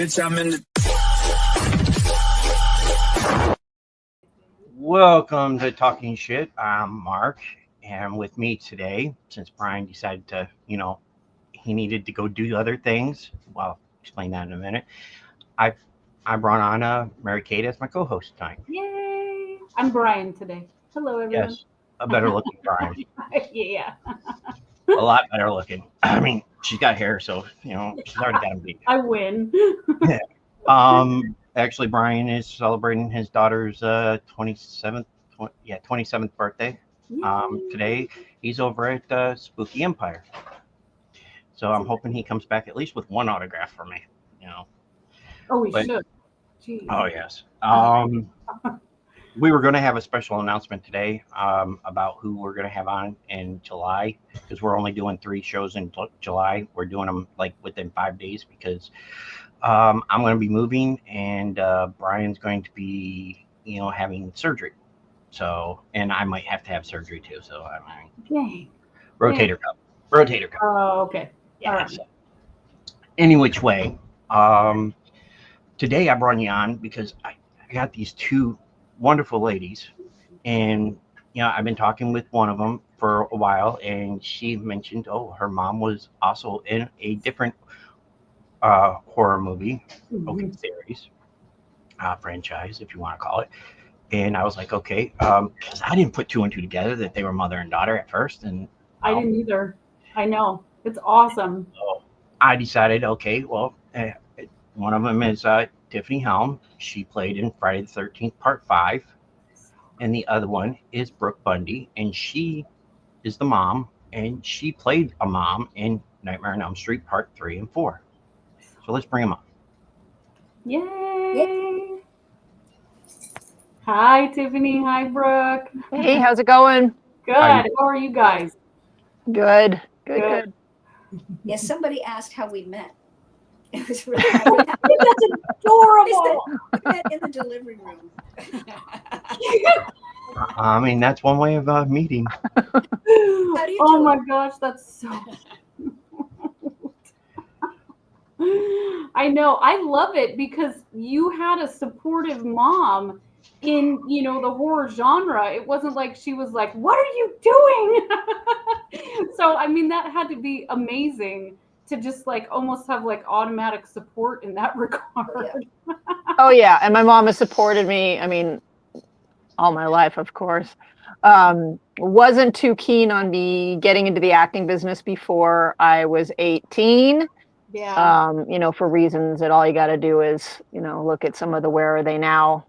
Bitch, I'm in the. Welcome to Talking Shit. I'm Mark, and with me today, since Brian decided to, he needed to go do other things. Well, I'll explain that in a minute. I brought on Mary Kate as my co-host tonight. Yay! I'm Brian today. Hello, everyone. Yes, a better looking Brian. Yeah. A lot better looking. I mean, she's got hair, so she's already got him beat. I win. Actually, Brian is celebrating his daughter's 27th birthday. Today he's over at Spooky Empire. So I'm hoping he comes back at least with one autograph for me. Oh, we should. Jeez. Oh yes. We were going to have a special announcement today about who we're going to have on in July, because we're only doing 3 shows in July. We're doing them like within 5 days because I'm going to be moving, and Brian's going to be, having surgery. So, and I might have to have surgery too. So I mean, rotator cuff. Oh, okay. Yeah. Right. So, any which way, today I brought you on because I got these 2 wonderful ladies, and I've been talking with one of them for a while, and she mentioned, her mom was also in a different horror movie, series, franchise, if you want to call it. And I was like, okay, because I didn't put 2 and 2 together that they were mother and daughter at first, and I didn't either. I know, it's awesome. So I decided, okay, well, one of them is Tiffany Helm. She played in Friday the 13th, Part 5. And the other one is Brooke Bundy, and she is the mom, and she played a mom in Nightmare on Elm Street, Part 3 and 4. So let's bring them up. Yay! Hi, Tiffany. Hi, Brooke. Hey, how's it going? Good. How are you guys? Good. Yes, somebody asked how we met. It was really That's adorable. We met in the delivery room. I mean, that's one way of meeting. Oh my gosh, that's so. I know. I love it because you had a supportive mom in, the horror genre. It wasn't like she was like, "What are you doing?" So, I mean, that had to be amazing to just like almost have like automatic support in that regard. Oh yeah, and my mom has supported me. I mean, all my life, of course. Wasn't too keen on me getting into the acting business before I was 18. Yeah. For reasons that all you got to do is, look at some of the Where Are They Now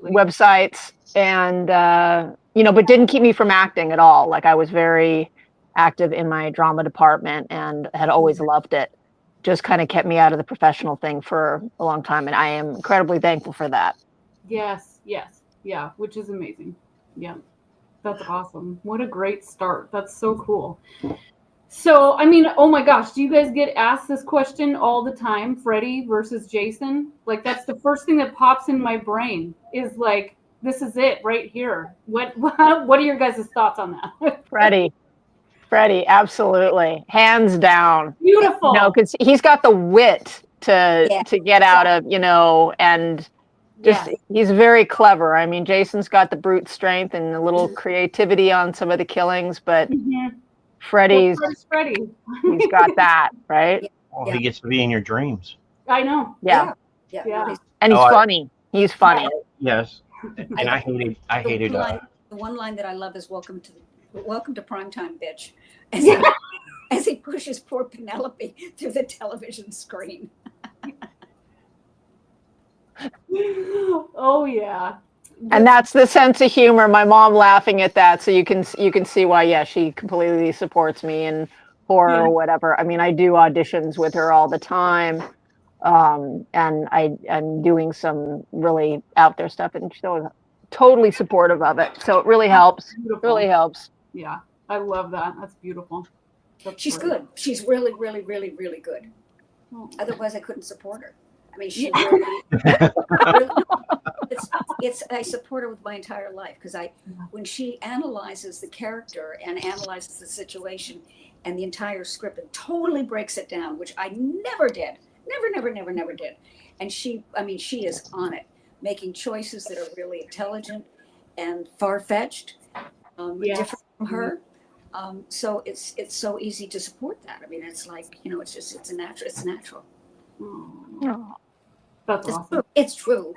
websites, and but didn't keep me from acting at all. Like I was very active in my drama department and had always loved it. Just kind of kept me out of the professional thing for a long time, and I am incredibly thankful for that. Yes, yeah, which is amazing. Yeah, that's awesome. What a great start. That's so cool. So, I mean, oh my gosh, do you guys get asked this question all the time, Freddy versus Jason? Like, that's the first thing that pops in my brain is like, this is it right here. What are your guys' thoughts on that? Freddie, absolutely, hands down. Beautiful. Because he's got the wit to get out of, and just he's very clever. I mean, Jason's got the brute strength and a little creativity on some of the killings, but Freddie's he's got that, right? Well, he gets to be in your dreams. I know. Yeah. And he's funny. He's funny. Yes. And I hated the one line that I love is welcome to primetime, bitch. As he pushes poor Penelope through the television screen. Oh yeah. And that's the sense of humor. My mom laughing at that, so you can see why. She completely supports me in horror or whatever. I mean, I do auditions with her all the time, and I'm doing some really out there stuff, and she's totally supportive of it. So it really helps. Really helps. Yeah, I love that. That's beautiful. She's good. She's really, really, really, really good. Oh. Otherwise, I couldn't support her. I mean, she really, I support her with my entire life because when she analyzes the character and analyzes the situation and the entire script and totally breaks it down, which I never did Never did. And she is on it, making choices that are really intelligent and far-fetced, Yes. different from her. So it's so easy to support that. I mean, it's like, it's natural. Oh, that's awesome. It's true.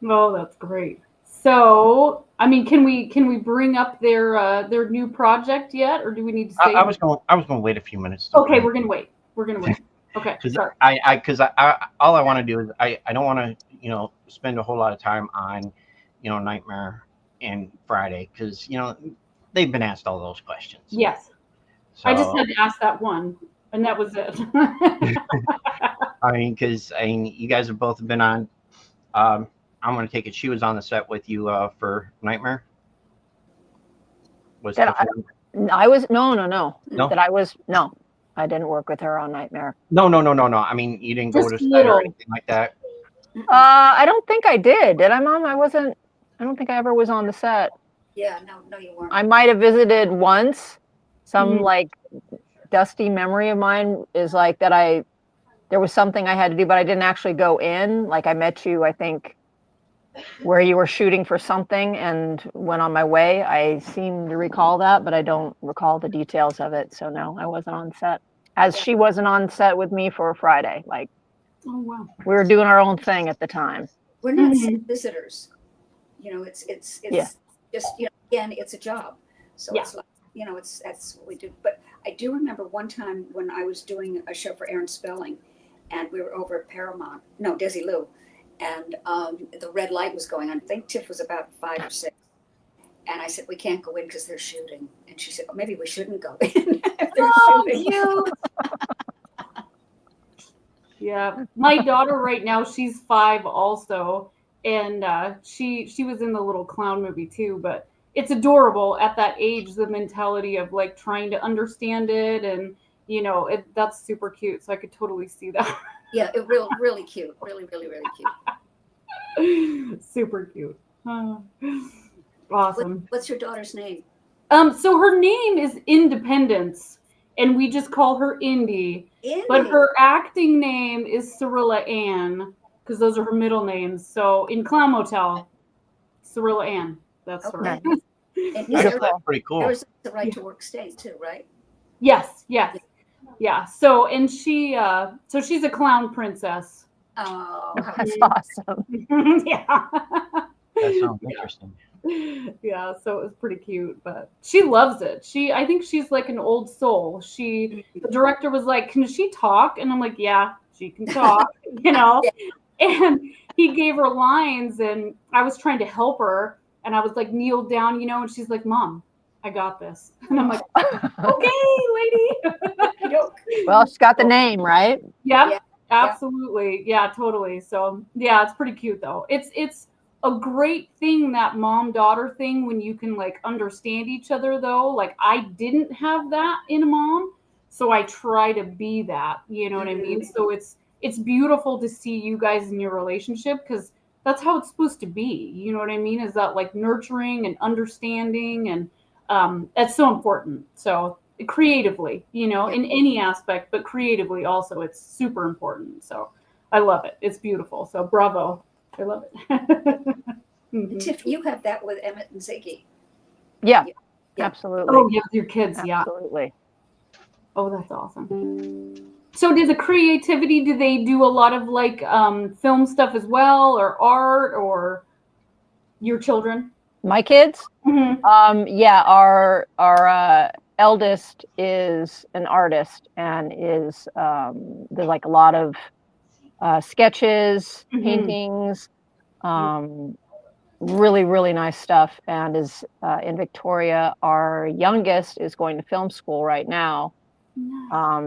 Oh, that's great. So, I mean, can we bring up their new project yet, or do we need to stay? I was going to wait a few minutes. Okay, we're gonna wait. Okay, Because sorry. all I want to do is I don't want to spend a whole lot of time on Nightmare and Friday, because they've been asked all those questions. Yes, So, I just had to ask that one, and that was it. I mean, you guys have both been on. I'm going to take it. She was on the set with you for Nightmare. Was I was no. No? That I was no. I didn't work with her on Nightmare. No. I mean, you didn't go Just to set little. or anything like that. I don't think I did. Did I, Mom? I don't think I ever was on the set. Yeah, no, you weren't. I might have visited once. Some Mhm. like dusty memory of mine is like that there was something I had to do, but I didn't actually go in. Like I met you, I think, where you were shooting for something and went on my way. I seem to recall that, but I don't recall the details of it. So no, I wasn't on set. As she wasn't on set with me for Friday. Like Oh wow. we were doing our own thing at the time. We're not Mhm. visitors. It's Yeah. just again, it's a job. So Yeah. it's like that's what we do. But I do remember one time when I was doing a show for Aaron Spelling, and we were over at Paramount, no, Desi Lou, and the red light was going on. I think Tiff was about 5 or 6, and I said we can't go in because they're shooting, and she said, oh, maybe we shouldn't go in. If they're shooting. Cute. Yeah, my daughter right now, she's 5 also, and she was in the little clown movie too. But it's adorable at that age, the mentality of like trying to understand it, and that's super cute. So I could totally see that. Yeah, really cute, really cute. Super cute. Awesome. What's your daughter's name? So her name is Independence, and we just call her Indy. Indy. But her acting name is Cirilla Ann, because those are her middle names. So in Clown Motel, Cirilla Ann. That's her. Okay. And Beautiful. Pretty cool. Arizona's the right to work state too, right? Yes. Yeah. So and she's a clown princess. Oh, That's awesome. Yeah. That sounds interesting. Yeah, so it was pretty cute, but she loves it. I think she's like an old soul. The director was like, "Can she talk?" And I'm like, "Yeah, she can talk," Yeah. And he gave her lines, and I was trying to help her, and I was like kneeled down, and she's like, "Mom, I got this," and I'm like, "Okay, lady." Well, she's got the name, right? Yeah, Yeah. absolutely. Yeah, totally. So yeah, it's pretty cute though. It's a great thing, that mom-daughter thing, when you can like understand each other though. Like I didn't have that in a mom, so I try to be that, you know what I mean? So it's beautiful to see you guys in your relationship, because that's how it's supposed to be. You know what I mean? Is that like nurturing and understanding, and that's so important. So creatively, in any aspect, but creatively also, it's super important. So I love it. It's beautiful. So bravo. I love it. Mhm. Tiff, you have that with Emmett and Ziggy. Yeah, Yeah. absolutely. Oh, yeah, with your kids. Yeah. Absolutely. Oh, that's awesome. So do they do a lot of like film stuff as well, or art, or your children? My kids? Mm-hmm. Yeah, our eldest is an artist and is there's like a lot of sketches, Mhm. paintings, really, really nice stuff, and is in Victoria. Our youngest is going to film school right now.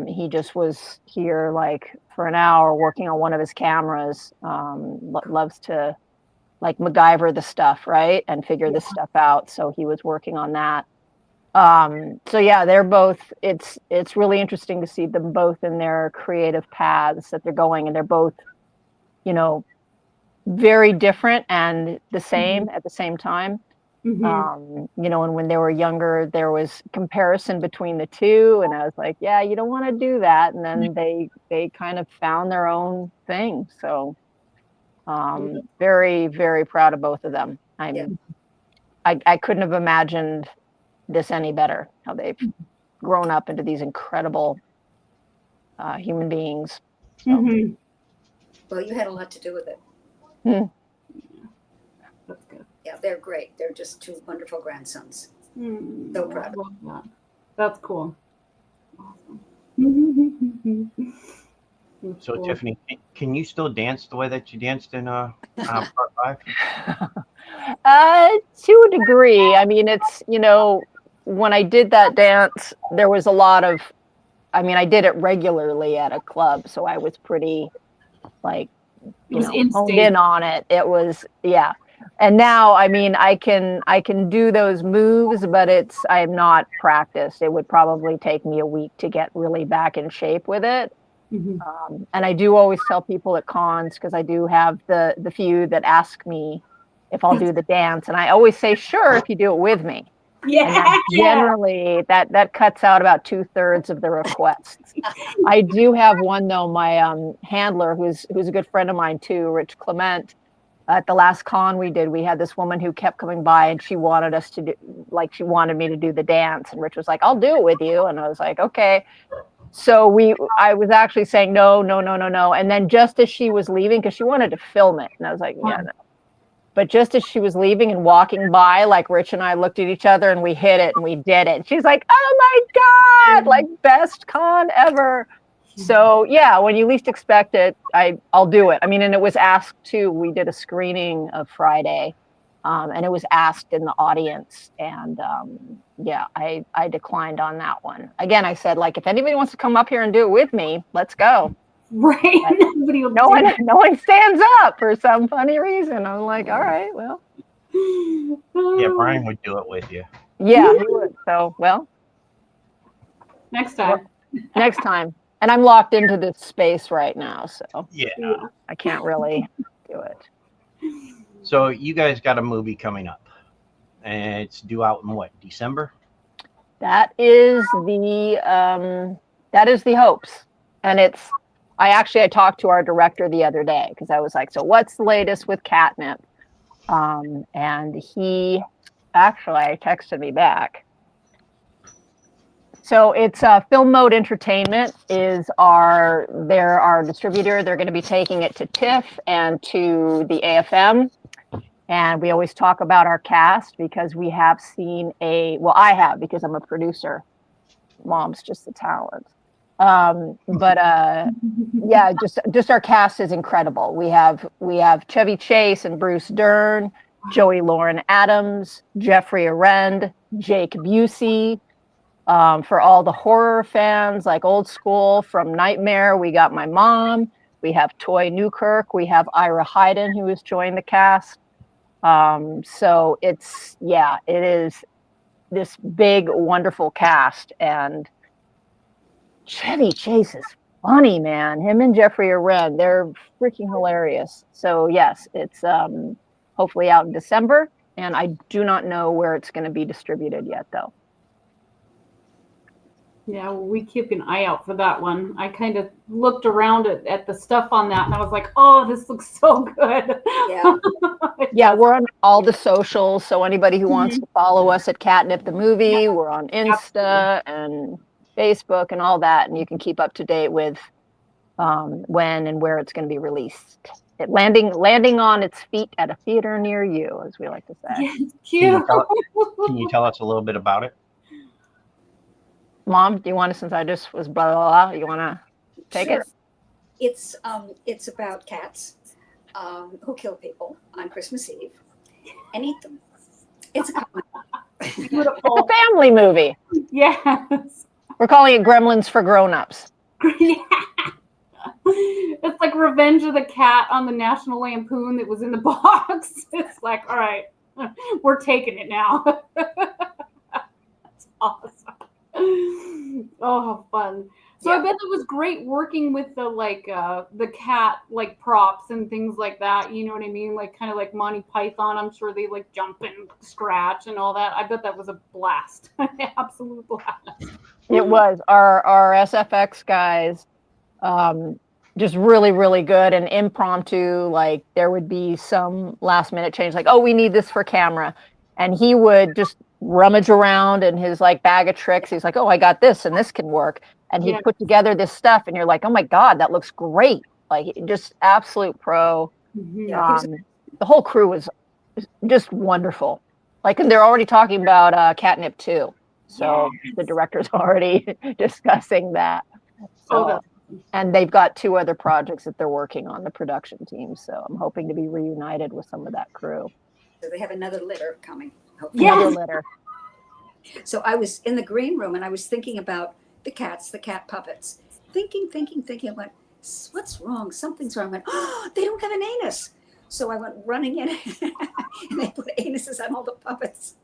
He just was here like for an hour working on one of his cameras. Loves to like MacGyver the stuff, right? And figure this stuff out. So he was working on that. So yeah, they're both, it's really interesting to see them both in their creative paths that they're going, and they're both, very different and the same at the same time. You know, and when they were younger, there was comparison between the two, and I was like, yeah, you don't want to do that. And then they kind of found their own thing. So very, very proud of both of them. I couldn't have imagined this any better, how they've grown up into these incredible human beings. So. Well, you had a lot to do with it. That's good. Yeah, they're great. They're just two wonderful grandsons. So proud of them. That. That's cool. Awesome. So cool. Tiffany, can you still dance the way that you danced in part 5? To a degree. I mean, it's, you know, when I did that dance, there was a lot of, I mean, I did it regularly at a club, so I was pretty, like, you know, honed in on it. It was, yeah. And now, I mean, I can do those moves, but I'm not practiced. It would probably take me a week to get really back in shape with it. And I do always tell people at cons, because I do have the few that ask me if I'll do the dance, and I always say, sure, if you do it with me. And generally that cuts out about 2/3 of the requests. I do have one though, my handler, who's a good friend of mine too, Rich Clement. At the last con we did, we had this woman who kept coming by, and she wanted us to do, like, she wanted me to do the dance, and Rich was like, I'll do it with you, and I was like, okay. So I was actually saying no, and then just as she was leaving, because she wanted to film it, and I was like, yeah, no. But just as she was leaving and walking by, like, Rich and I looked at each other and we hit it and we did it. She's like, oh my God, like, best con ever. So yeah, when you least expect it, I'll do it. I mean, and it was asked too. We did a screening of Friday, and it was asked in the audience. And yeah, I declined on that one. Again, I said, like, if anybody wants to come up here and do it with me, let's go. Right. No one stands up for some funny reason. I'm like, all right, well. Yeah, Brian would do it with you. Yeah, he would. So, well. Next time. Next time. And I'm locked into this space right now, so yeah, I can't really do it. So you guys got a movie coming up, and it's due out in what, December? That is the hopes, and I talked to our director the other day, because I was like, so what's the latest with Catnip? And he actually texted me back. So it's Film Mode Entertainment is our distributor. They're going to be taking it to TIFF and to the AFM. And we always talk about our cast, because we have seen I have, because I'm a producer. Mom's just the talent. But yeah, just our cast is incredible. We have Chevy Chase and Bruce Dern, Joey Lauren Adams, Jeffrey Arend, Jake Busey. For all the horror fans, like old school, from Nightmare, we got my mom. We have Toy Newkirk. We have Ira Hayden, who has joined the cast. So it is this big, wonderful cast. And Chevy Chase is funny, man. Him and Jeffrey Arend, they're freaking hilarious. So yes, it's hopefully out in December. And I do not know where it's going to be distributed yet, though. Yeah, well, we keep an eye out for that one. I kind of looked around at the stuff on that, and I was like, oh, this looks so good. Yeah. Yeah, we're on all the socials, so anybody who wants to follow us at Catnip the Movie, we're on Insta and Facebook and all that, and you can keep up to date with when and where it's going to be released. Landing on its feet at a theater near you, as we like to say. Yeah, it's cute. Can you tell us a little bit about it? Mom, do you want to, since I just was blah, blah, blah, you want to take Sure. it? It's about cats who kill people on Christmas Eve and eat them. It's a comedy. Beautiful. It's a family movie. Yes. We're calling it Gremlins for Grown-Ups. Yeah. It's like Revenge of the Cat on the National Lampoon that was in the box. It's like, all right, we're taking it now. That's awesome. Oh, fun. So I bet it was great working with the cat like props and things like that. You know what I mean? Like kind of like Monty Python. I'm sure they like jump and scratch and all that. I bet that was a blast, absolute blast. It was our SFX guys, just really, really good and impromptu. Like there would be some last minute change, like, oh, we need this for camera. And he would just rummage around in his like bag of tricks. He's like, oh, I got this and this can work. And he'd put together this stuff and you're like, oh my God, that looks great. Like just absolute pro. Mm-hmm. The whole crew was just wonderful. Like, and they're already talking about Catnip 2. So the director's already discussing that. So, and they've got 2 other projects that they're working on, the production team. So I'm hoping to be reunited with some of that crew. So they have another litter coming. Hopefully. Another litter. So I was in the green room and I was thinking about the cat puppets. Thinking. I went, what's wrong? Something's wrong. I went, oh, they don't have an anus. So I went running in and they put anuses on all the puppets.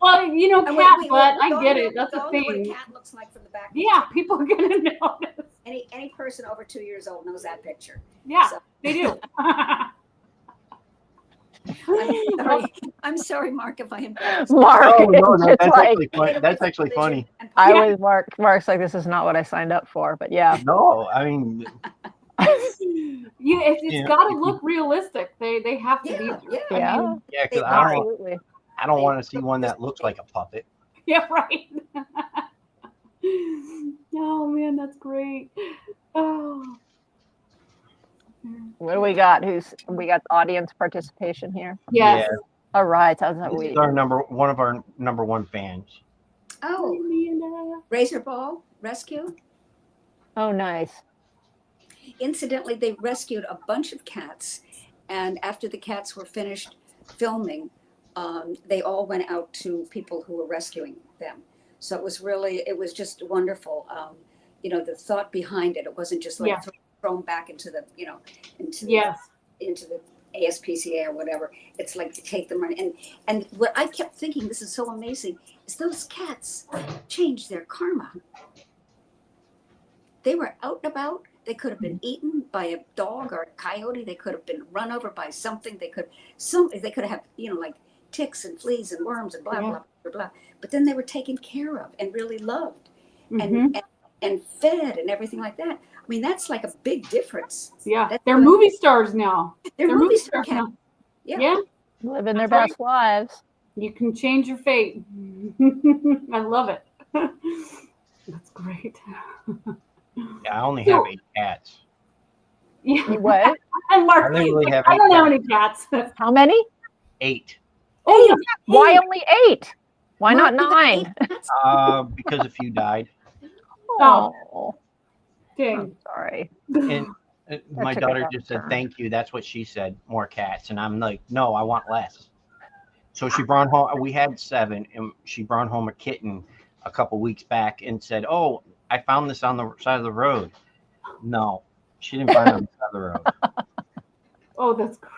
Well, you know, cat butt, I get it. That's the thing. What a cat looks like from the back. Yeah, people are gonna notice. Any person over 2 years old knows that picture. Yeah, so. They do. I'm sorry, Mark, if I embarrassed. Mark, oh, no, that's actually funny. I was Mark's like, this is not what I signed up for, but yeah. No, I mean, it's got to look realistic. They have to be. Yeah, because I don't want to see one that looks like a puppet. Yeah, right. Oh man, that's great. Oh. What do we got? We got audience participation here? Yes. Yeah. All right. How's that This week? is one of our number 1 fans. Oh, Razorball Rescue. Oh, nice. Incidentally, they rescued a bunch of cats, and after the cats were finished filming, they all went out to people who were rescuing them. So it was just wonderful. The thought behind it. It wasn't just like thrown back into the ASPCA or whatever. It's like to take them and what I kept thinking, this is so amazing, is those cats changed their karma. They were out and about. They could have been eaten by a dog or a coyote. They could have been run over by something. They could have like ticks and fleas and worms and blah blah blah blah. But then they were taken care of and really loved and fed and everything like that. I mean, that's like a big difference. Yeah, they're movie stars now. They're movie stars now. Yeah. Living their best lives. You can change your fate. I love it. That's great. Yeah, I only have 8 cats. Yeah. What? And Mark, I literally have I 8 don't have any cats. How many? 8. Oh, yeah. Why only 8? Why not 9? Because a few died. Oh. Dang. I'm sorry. And my daughter just said, thank you. That's what she said, more cats. And I'm like, no, I want less. So she brought home, we had 7, and she brought home a kitten a couple weeks back and said, oh, I found this on the side of the road. No, she didn't find it on the side of the road. Oh, that's great.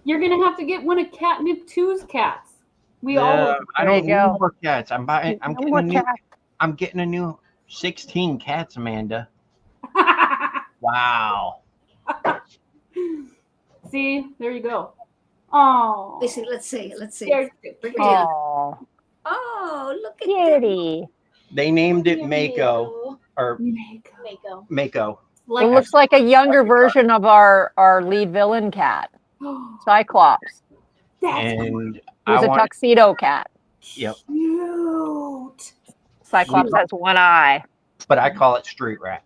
You're going to have to get one of Catnip 2's cats. We all. I don't need more cats. I'm getting a new 16 cats, Amanda. Wow. See, there you go. Oh. Let's see. Oh, look at kitty. They named it Mako. Or Mako. It looks like a younger version of our lead villain cat, Cyclops. And He's a tuxedo cat. Yep. Cute. Cyclops has one eye. But I call it Street Rat.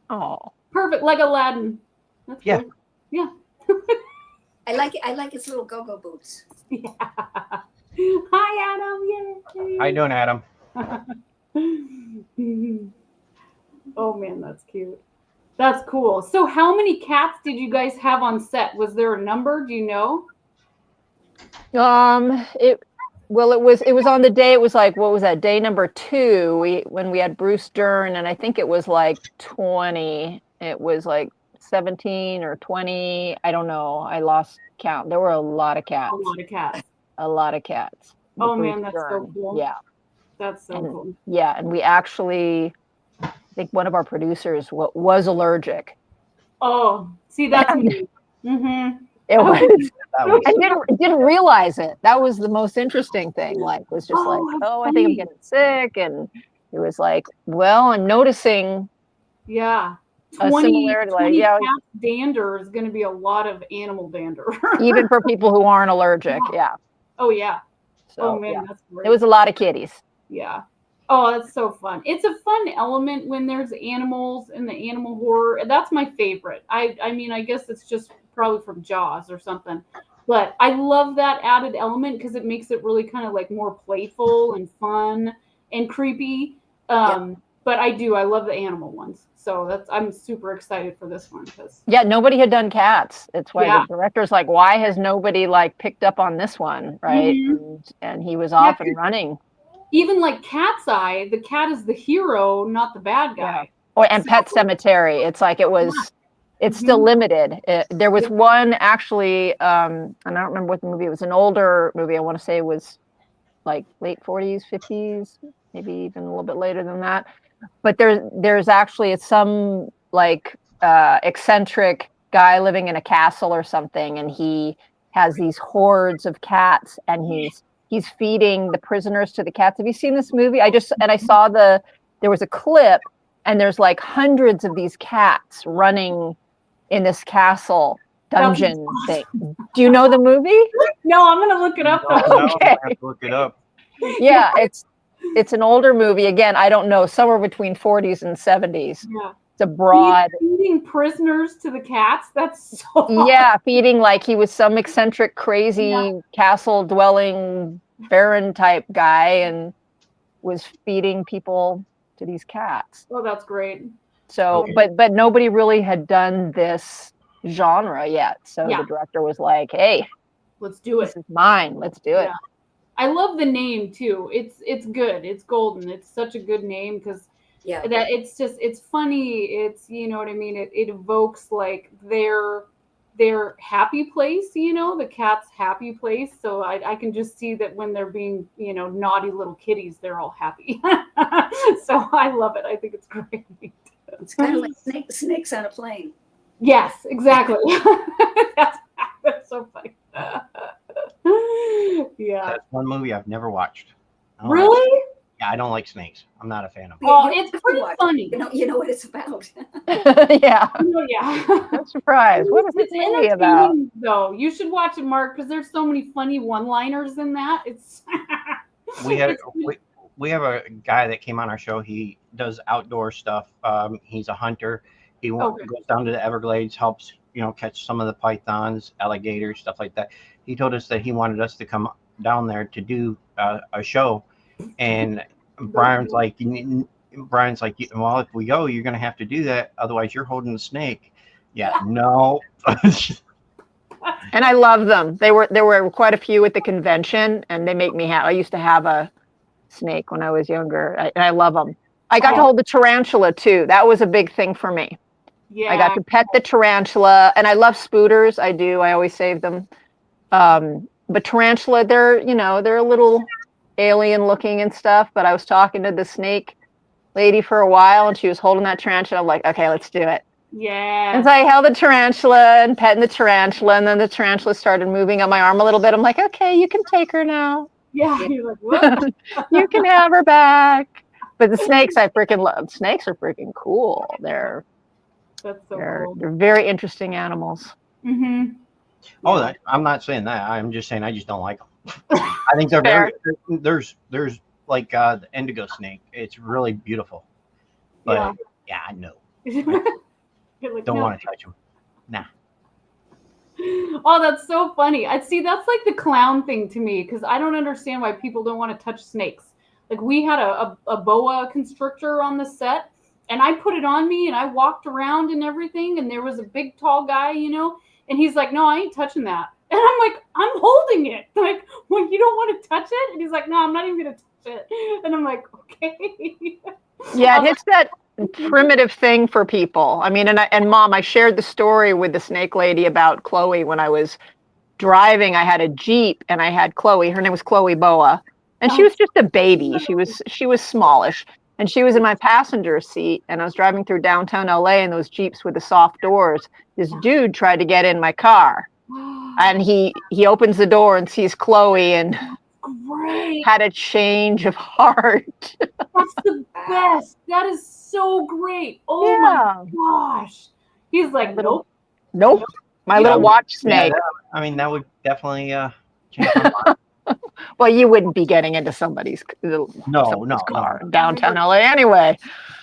Oh. Perfect, like Aladdin. That's cool. Yeah. I like it. I like its little go-go boots. Yeah. Hi, Adam. Yay. How you doing, Adam? Oh man, that's cute. That's cool. So how many cats did you guys have on set? Was there a number? Do you know? It was on the day, it was like, what was that, day number 2, when we had Bruce Dern, and I think it was like 20. It was like 17 or 20. I don't know. I lost count. There were a lot of cats. A lot of cats. Oh man, that's so cool. Yeah. That's so cool. Yeah, and we actually think one of our producers was allergic. Oh, see, that's me. Mm-hmm. It was. That was, I didn't realize it. That was the most interesting thing. Like, was just like, that's oh, I think I'm funny. getting sick, and it was like, well, I'm noticing Yeah. a 20 similarity. Like, yeah, cats dander is going to be a lot of animal dander. even for people who aren't allergic. Yeah. Oh, yeah. So, Oh, man, yeah. that's great. It was a lot of kitties. Yeah. Oh, that's so fun. It's a fun element when there's animals in the animal horror. That's my favorite. I mean, I guess it's just probably from Jaws or something. But I love that added element because it makes it really kind of like more playful and fun and creepy. But I love the animal ones. So I'm super excited for this one because Yeah, nobody had done cats. It's why Yeah. the director's like, why has nobody like picked up on this one, right? And he was off and running. even like Cat's Eye, the cat is the hero, not the bad guy. And Pet Cemetery, it's like it's still limited. There was one actually, and I don't remember what the movie. It was an older movie. I want to say it was like late 40s, 50s, maybe even a little bit later than that. But there's actually some like eccentric guy living in a castle or something, and he has these hordes of cats, and he's feeding the prisoners to the cats. Have you seen this movie? I saw there was a clip, and there's like hundreds of these cats running in this castle dungeon thing. Do you know the movie? No, I'm gonna look it up. Okay. I have to look it up. Yeah, it's an older movie. Again, I don't know, somewhere between 40s and 70s. Yeah. It's a broad. Feeding prisoners to the cats. That's so. Yeah, feeding like he was some eccentric, crazy castle dwelling baron type guy, and was feeding people to these cats. Oh, that's great. So, but nobody really had done this genre yet. So the director was like, "Hey, let's do it. This is mine. Let's do it." I love the name too. It's good. It's golden. It's such a good name because that it's funny. It's, you know what I mean. It evokes like their happy place. You know, the cat's happy place. So I can just see that when they're being, you know, naughty little kitties, they're all happy. So I love it. I think it's great. It's kind of like snakes on a plane. Yes, exactly. That's so funny. Yeah. That's one movie I've never watched. Really? I don't like snakes. I'm not a fan of them. Oh, it's pretty funny. You know what it's about. Yeah. Oh, yeah. I'm surprised. What is this movie about? Though you should watch it, Mark, because there's so many funny one-liners in that. It's we have a guy that came on our show. He does outdoor stuff. He's a hunter. He goes down to the Everglades, helps, you know, catch some of the pythons, alligators, stuff like that. He told us that he wanted us to come down there to do a show, and Brian's like, well, if we go, you're going to have to do that. Otherwise, you're holding the snake. Yeah, no. And I love them. There were quite a few at the convention, and they make me happy. I used to have a snake when I was younger, and I love them. I got to hold the tarantula too. That was a big thing for me. Yeah. I got to pet the tarantula, and I love spooters. I do. I always save them. But tarantula, they're a little alien looking and stuff. But I was talking to the snake lady for a while, and she was holding that tarantula. I'm like, okay, let's do it. Yeah. And so I held the tarantula and petting the tarantula, and then the tarantula started moving up my arm a little bit. I'm like, okay, you can take her now. Yeah. You're like, what? You can have her back. But the snakes, I freaking love. Snakes are freaking cool. They're cool. They're very interesting animals. Mm-hmm. Oh, I'm not saying that. I'm just saying I just don't like them. I think they're very. There's like the indigo snake. It's really beautiful. But yeah I know. Like, don't want to touch them. Nah. Oh, that's so funny. I see. That's like the clown thing to me, because I don't understand why people don't want to touch snakes. Like, we had a boa constrictor on the set, and I put it on me, and I walked around and everything, and there was a big, tall guy, you know, and he's like, no, I ain't touching that. And I'm like, I'm holding it. Like, well, you don't want to touch it? And he's like, no, I'm not even going to touch it. And I'm like, okay. Yeah, it's that primitive thing for people. I mean, and Mom, I shared the story with the snake lady about Chloe when I was driving. I had a Jeep, and I had Chloe. Her name was Chloe Boa. And she was just a baby. She was smallish. and she was in my passenger seat, and I was driving through downtown LA in those Jeeps with the soft doors. This dude tried to get in my car, and he opens the door and sees Chloe and Great. had a change of heart. That's the best. That is so great. Oh Yeah. my gosh. He's like, nope. Nope. My little watch snake. I mean, that would definitely change my mind. Well, you wouldn't be getting into somebody's No. car in downtown LA anyway.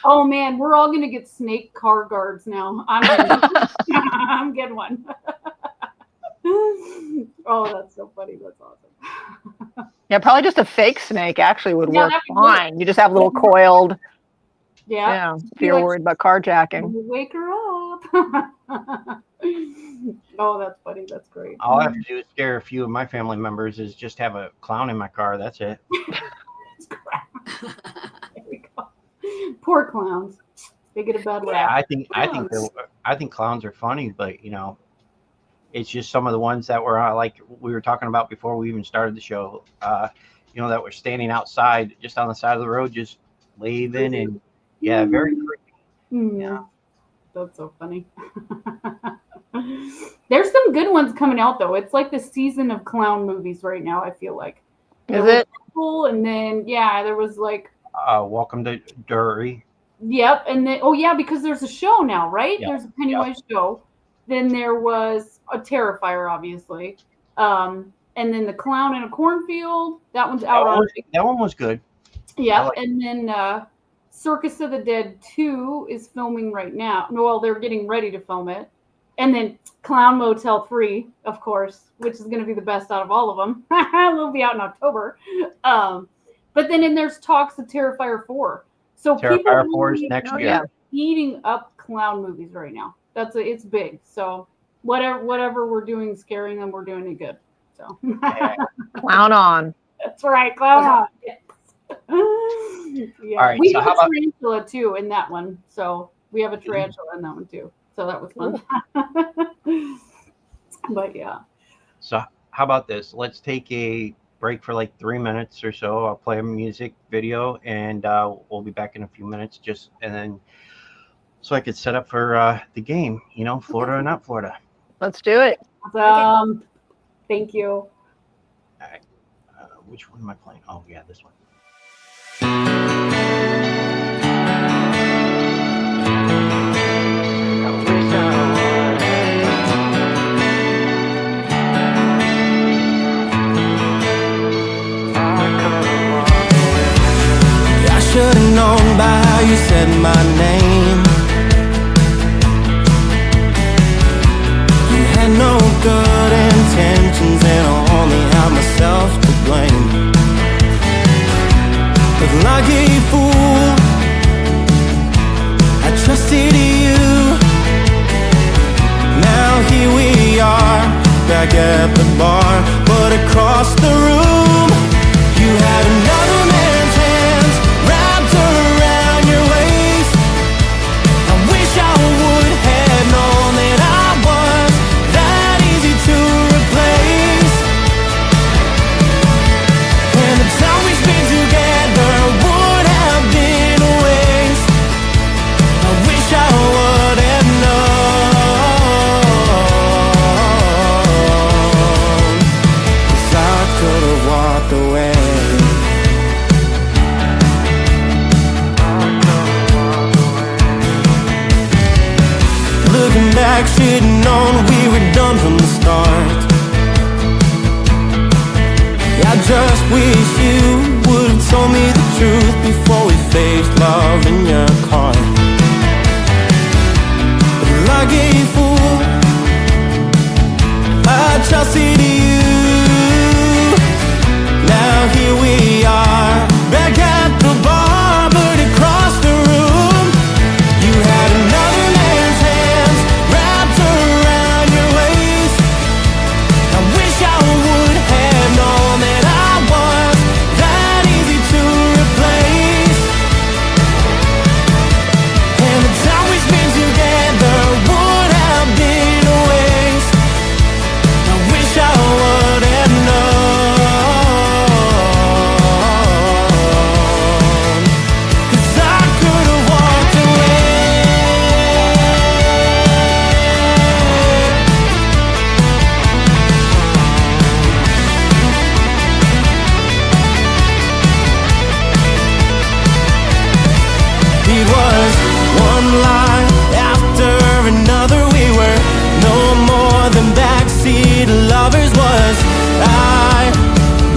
Oh man, we're all gonna get snake car guards now. I'm getting one. Oh, that's so funny. That's awesome. Yeah, probably just a fake snake actually would Yeah, work that'd be fine. great. You just have little coiled. Yeah. Yeah, if you're worried about carjacking. Wake her up. Oh, that's funny. That's great. All I have to do is scare a few of my family members is just have a clown in my car. That's it. That's crap. There we go. Poor clowns. They get a bad Yeah, rap. I think clowns are funny, but you know, it's just some of the ones that were like we were talking about before we even started the show. You know, that were standing outside, just on the side of the road, just waving and very creepy. Yeah. That's so funny. There's some good ones coming out though. It's like the season of clown movies right now. I feel like. Is it? Cool, and then there was like. Welcome to Derry. Yep, and then because there's a show now, right? Yep. There's a Pennywise show. Then there was a Terrifier, obviously, and then the Clown in a Cornfield. That one's out. That one was good. Yeah, and then Circus of the Dead 2 is filming right now. Well, they're getting ready to film it. And then Clown Motel 3, of course, which is going to be the best out of all of them. It'll be out in October. But then there's talks of Terrifier 4. So Terrifier 4 is next year. Yeah, eating up clown movies right now. It's big. So whatever we're doing, scaring them, we're doing it good. So Clown on. That's right, clown on. Yes. Yeah. All right. We So have how a about tarantula too in that one. So we have a tarantula in that one too. So that was fun. But yeah. So how about this? Let's take a break for like 3 minutes or so. I'll play a music video, and we'll be back in a few minutes. And then so I could set up for the game. You know, Florida or not Florida. Let's do it. Thank you. All right. Which one am I playing? Oh yeah, this one. Should've known by how you said my name. You had no good intentions, and I only have myself to blame. But like a fool, I trusted you. Now here we are, back at the bar, but across the room, you had another man's hands wrapped around your waist. I wish I would have known that I was that easy to replace. And the time we spent together would have been a waste. I wish I would have known, 'cause I could have walked away. Looking back, should've known we were done from the start. I just wish you would've told me the truth before we faced love in your car. But like a fool, I trusted you. Now here we are, back at the bar, but across the room, you had another man's hands wrapped around your waist. I wish I would have known that I was that easy to replace. And the time we spent together would have been a waste. I wish I street was one lie after another. We were no more than backseat lovers. Was I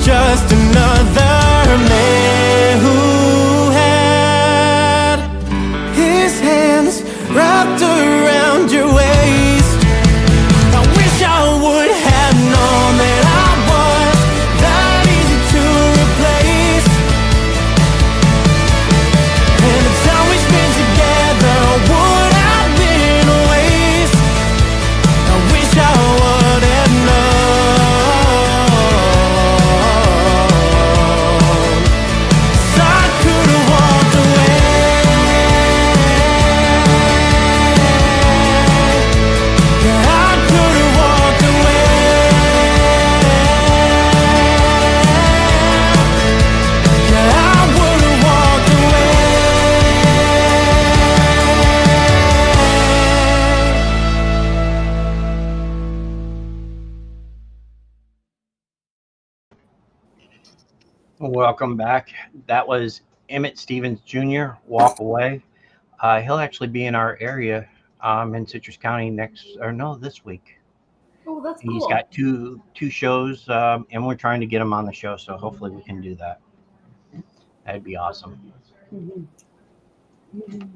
just another man who had his hands wrapped around your waist? I wish I would have known that I was that easy to replace. And the time we spent together would have been a waste. I wish I would have known. 'Cause I could have walked away. Yeah, I could have walked away. Yeah, I would have walked away. Welcome back. That was Emmett Stevens Jr. Walk Away. He'll actually be in our area in Citrus County this week. Oh, that's cool. He's got two shows, and we're trying to get him on the show, so hopefully we can do that. That'd be awesome. Mhm. Mhm.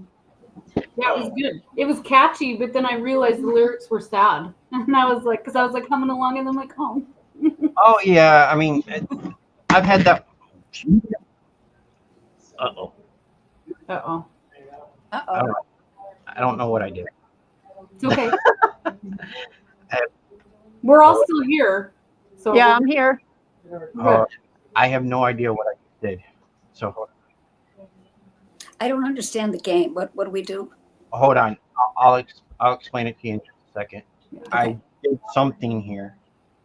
Yeah, it was good. It was catchy, but then I realized the lyrics were sad, and I was like, humming along, and I'm like, oh. Oh yeah, I mean, I've had that. Uh-oh. Uh-oh. Uh-oh. I don't know what I did. It's okay. We're all still here. So Yeah, I'm here. I have no idea what I did. So I don't understand the game. What do we do? hold on. I'll explain it to you in just a second. Okay. I did something here.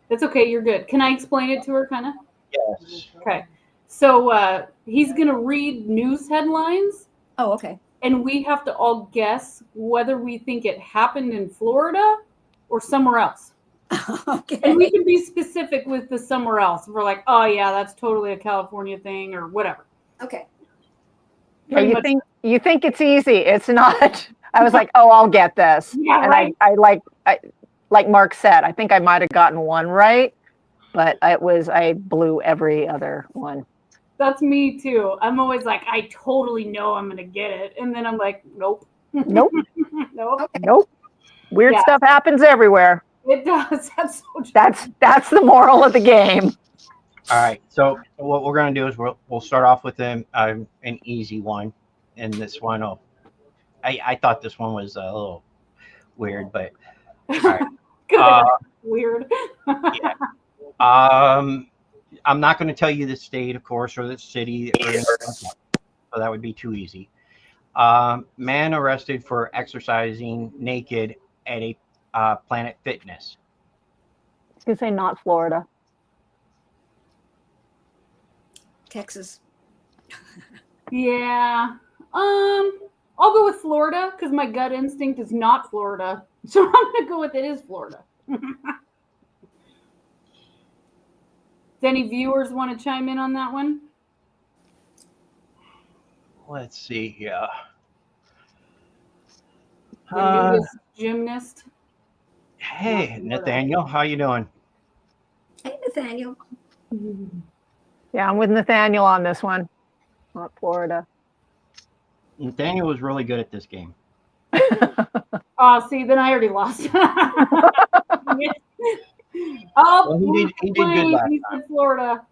It's okay. You're good. Can I explain it to her, kind of? Yes. Okay. So he's going to read news headlines, Oh, okay. and we have to all guess whether we think it happened in Florida or somewhere else. Okay. And we can be specific with the somewhere else. We're like, oh, yeah, that's totally a California thing or whatever. Okay. Yeah, Pretty much- you think it's easy. It's not. I was like, oh, I'll get this. Yeah, and right. I like Mark said, I think I might have gotten one right, but I blew every other one. That's me, too. I'm always like, I totally know I'm going to get it. And then I'm like, nope. Nope. Nope. Okay. Nope. Weird Yeah. stuff happens everywhere. It does. That's so true. That's the moral of the game. All right. So what we're gonna do is we'll start off with an easy one, and this one, I thought this one was a little weird, but all right. Good. Weird. Yeah. I'm not going to tell you the state, of course, or the city, or anything like that, so that would be too easy. Man arrested for exercising naked at a Planet Fitness. I was gonna say not Florida. Texas. Yeah. I'll go with Florida because my gut instinct is not Florida. So I'm going to go with it is Florida. Does any viewers want to chime in on that one? Let's see here. The newest gymnast. Hey, Nathaniel, how you doing? Hey, Nathaniel. Yeah, I'm with Nathaniel on this one. Not Florida. Nathaniel was really good at this game. Oh, see, then I already lost. Well, he did good last He said Florida.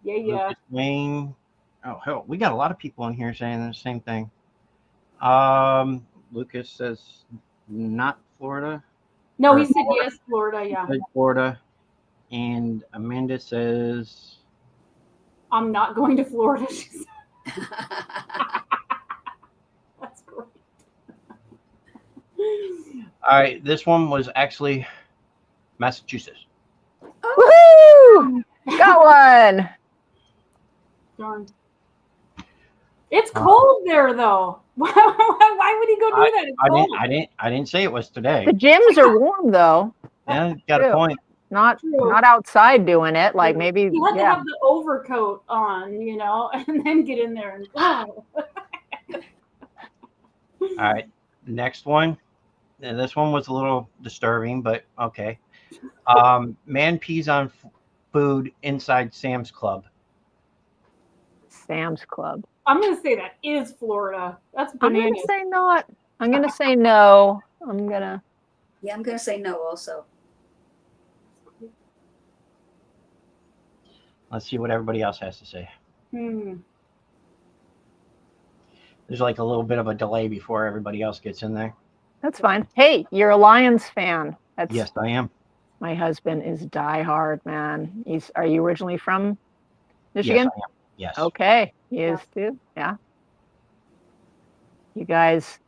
Yeah, yeah. Lucas Wayne. Oh, hell, we got a lot of people in here saying the same thing. Lucas says not Florida. No, he said yes, Florida. Yeah. Said Florida. And Amanda says I'm not going to Florida. She said. That's great. all right, this one was actually Massachusetts. Woohoo! Got one. Darn. It's cold there, though. Why would he go do that? It's cold. I didn't say it was today. The gyms are warm though. Yeah, you got a True. point. Not True. not outside doing it. Like maybe You had to yeah. have the overcoat on, and then get in there and All right. Next one. And this one was a little disturbing, but okay. Man pees on food inside Sam's Club. Sam's Club. I'm gonna say that is Florida. That's I'm gonna bananas. say not. I'm gonna say no. I'm gonna. Yeah, I'm going to say no also. Let's see what everybody else has to say. Hmm. There's like a little bit of a delay before everybody else gets in there. That's fine. Hey, you're a Lions fan. That's Yes, I am. My husband is diehard, man. Are you originally from Michigan? Yes, I am. Yes. Okay, he is too. Yeah. You guys,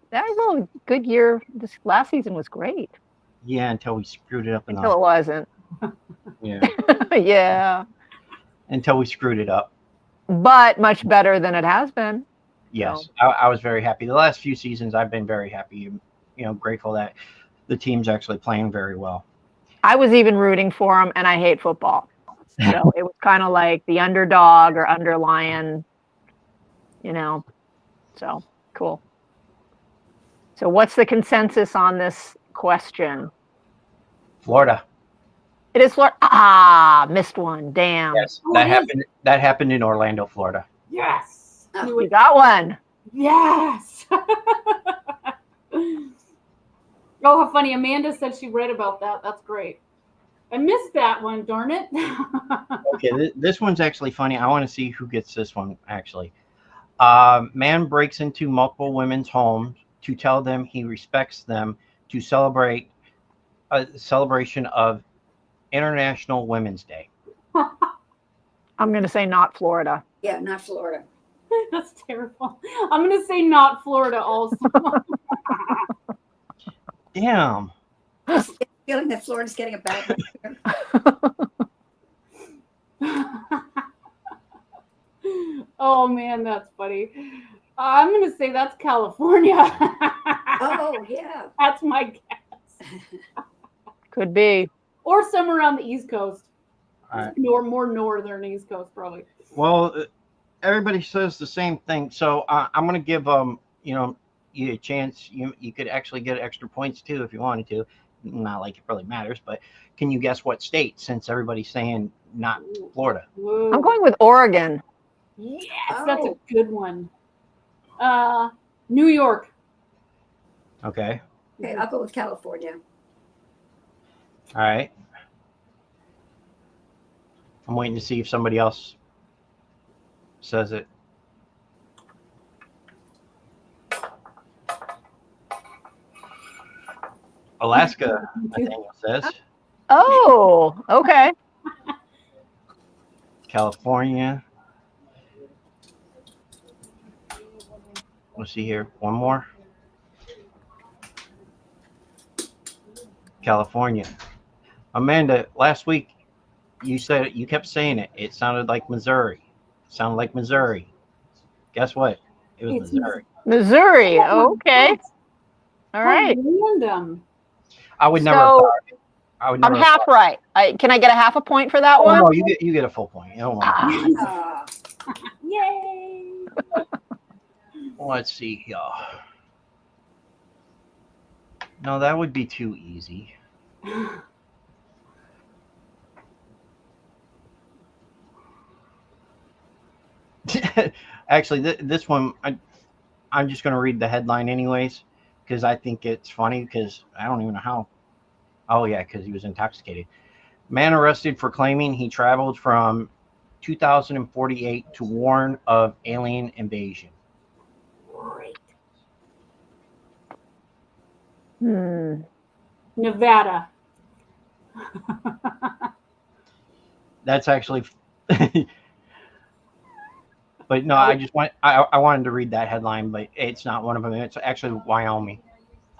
that was a good year. This last season was great. Yeah, until we screwed it up. Until it wasn't. Yeah. Yeah. Until we screwed it up. But much better than it has been. Yes, I was very happy. The last few seasons, I've been very happy. Grateful that the team's actually playing very well. I was even rooting for him, and I hate football. So it was kind of like the underdog or underlion, So cool. So what's the consensus on this question? Florida. It is Florida. Ah, missed one. Damn. Yes, that happened in Orlando, Florida. Yes. You got one. Yes. Oh, how funny. Amanda said she read about that. That's great. I missed that one, darn it. Okay, this one's actually funny. I want to see who gets this one, actually. Man breaks into multiple women's homes to tell them he respects them to celebrate a celebration of International Women's Day. I'm going to say not Florida. Yeah, not Florida. That's terrible. I'm going to say not Florida also. Damn. Feeling that Florida's getting a bad rep. Oh man, that's funny. I'm gonna say that's California. Oh yeah, that's my guess. Could be. Or somewhere around the East Coast. More northern East Coast, probably. Well, everybody says the same thing, so I'm gonna give you a chance. You could actually get extra points too if you wanted to. Not like it really matters, but can you guess what state? Since everybody's saying not Florida. Whoa. I'm going with Oregon. Yes, that's a good one. New York. Okay. Okay, I'll go with California. All right. I'm waiting to see if somebody else says it. Alaska, Nathaniel says. Oh, okay. California. Let's see here. One more. California. Amanda, last week you kept saying it. It sounded like Missouri. Guess what? It was Missouri. Missouri. Okay. All right. Random. I would never have thought it. I'm half right. Can I get a half a point for that one? No, you get a full point. Oh, Yay! Let's see here. No, that would be too easy. Actually, this one, I'm just going to read the headline anyways, because I think it's funny, because I don't even know how. Oh, yeah, because he was intoxicated. Man arrested for claiming he traveled from 2048 to warn of alien invasion. Great. Nevada. That's actually... But no, I wanted to read that headline, but it's not one of them. It's actually Wyoming.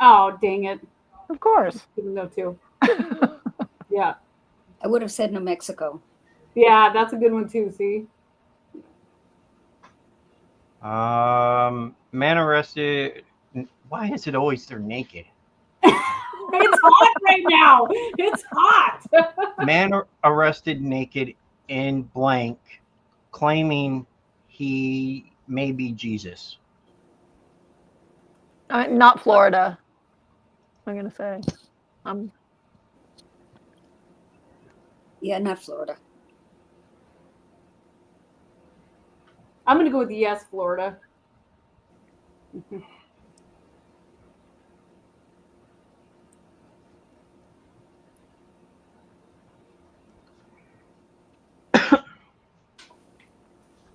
Oh, dang it. Of course. Didn't know too. Yeah. I would have said New Mexico. Yeah, that's a good one too, see? Man arrested. Why is it always they're naked? It's hot right now. It's hot. Man arrested naked in blank, claiming he may be Jesus. Not Florida. I'm gonna say. Yeah, not Florida. I'm going to go with yes, Florida.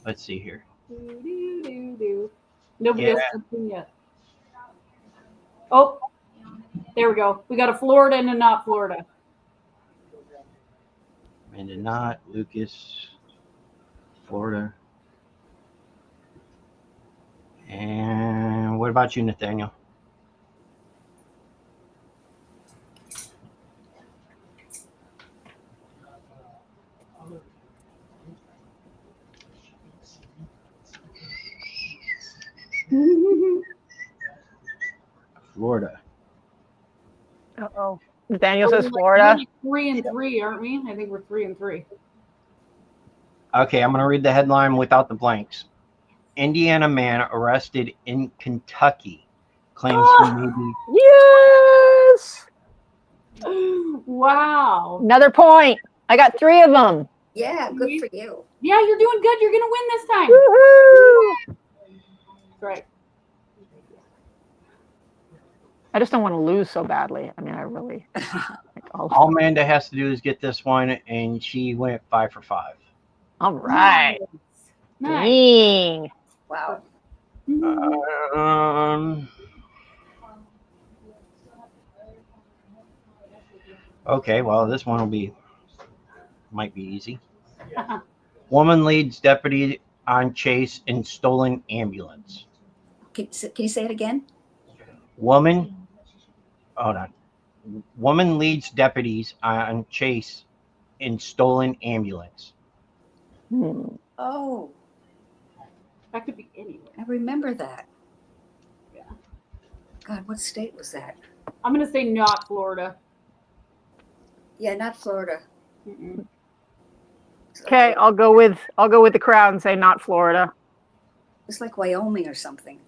Let's see here. Nobody Yeah. else something yet. Oh, there we go. We got a Florida and a not Florida. Amanda Knott, Lucas, Florida. And what about you, Nathaniel? Florida. Uh-oh. Nathaniel We're says like Florida. 3-3, aren't we? I think we're 3-3. Okay, I'm going to read the headline without the blanks. Indiana man arrested in Kentucky claims he may be. Yes. Wow. Another point. I got 3 of them. Yeah, good for you. Yeah, you're doing good. You're going to win this time. Woohoo! That's right. I just don't want to lose so badly. I mean, I really. All Amanda has to do is get this one, and she went 5 for 5. All right. Nice. Dang. Wow. Okay, well, this one might be easy. Woman leads deputy on chase in stolen ambulance. Can you say it again? Woman leads deputies on chase in stolen ambulance. Oh, That could be anywhere. I remember that. Yeah. God, what state was that? I'm going to say not Florida. Yeah, not Florida. Mm-mm. Okay, I'll go with the crowd and say not Florida. It's like Wyoming or something.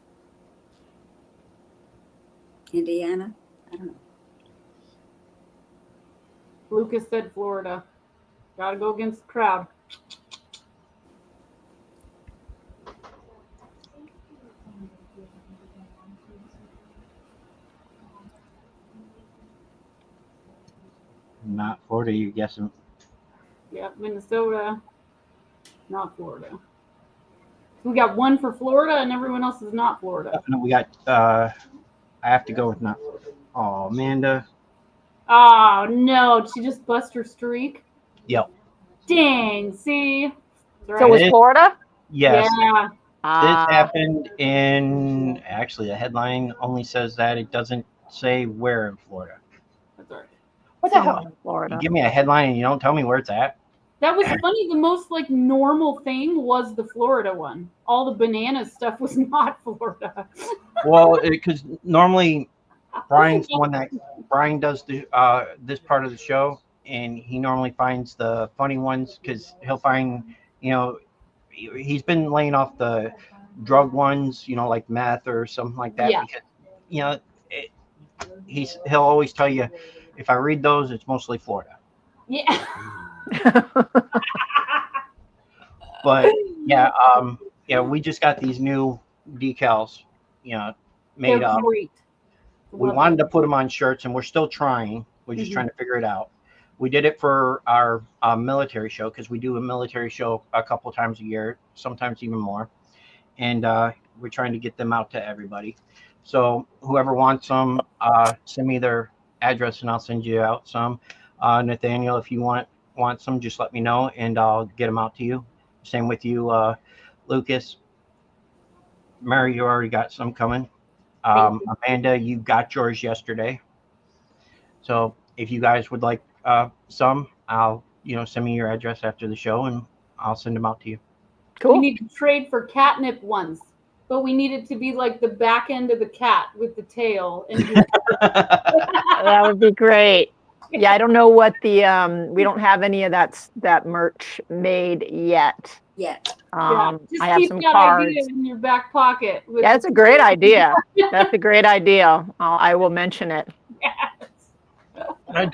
Indiana? I don't know. Lucas said Florida. Got to go against the crowd. Not Florida, you guessing? Yep, Minnesota. Not Florida. We got one for Florida and everyone else is not Florida. No, we got, I have to go with not Florida. Oh, Amanda. Oh, no. Did she just bust her streak? Yep. Dang. See? That's So right. was Florida? Yes. Yeah. This happened in, actually, the headline only says that. It doesn't say where in Florida. That's all right. What the hell? Florida. You give me a headline and you don't tell me where it's at? That was funny. The most like normal thing was the Florida one. All the banana stuff was not Florida. Well, because normally Brian's the one that Brian does the this part of the show, and he normally finds the funny ones because he'll find, he's been laying off the drug ones, like meth or something like that. Yeah. Because he'll always tell you, if I read those, it's mostly Florida. Yeah. But yeah, we just got these new decals, made They're up. great. We wanted to put them on shirts, and we're still trying. We're just trying to figure it out. We did it for our military show because we do a military show a couple times a year, sometimes even more. And we're trying to get them out to everybody. So whoever wants some, send me their address, and I'll send you out some. Nathaniel, if you want some, just let me know, and I'll get them out to you. Same with you, Lucas. Mary, you already got some coming. Amanda, you got yours yesterday. So if you guys would like some, I'll send me your address after the show, and I'll send them out to you. Cool. We need to trade for catnip ones, but we need it to be like the back end of the cat with the tail. And That would be great. Yeah, I don't know what the we don't have any of that merch made yet. Yet. Just I have keep some that cards. idea in your back pocket. Yeah, that's a great idea. That's a great idea. I will mention it. I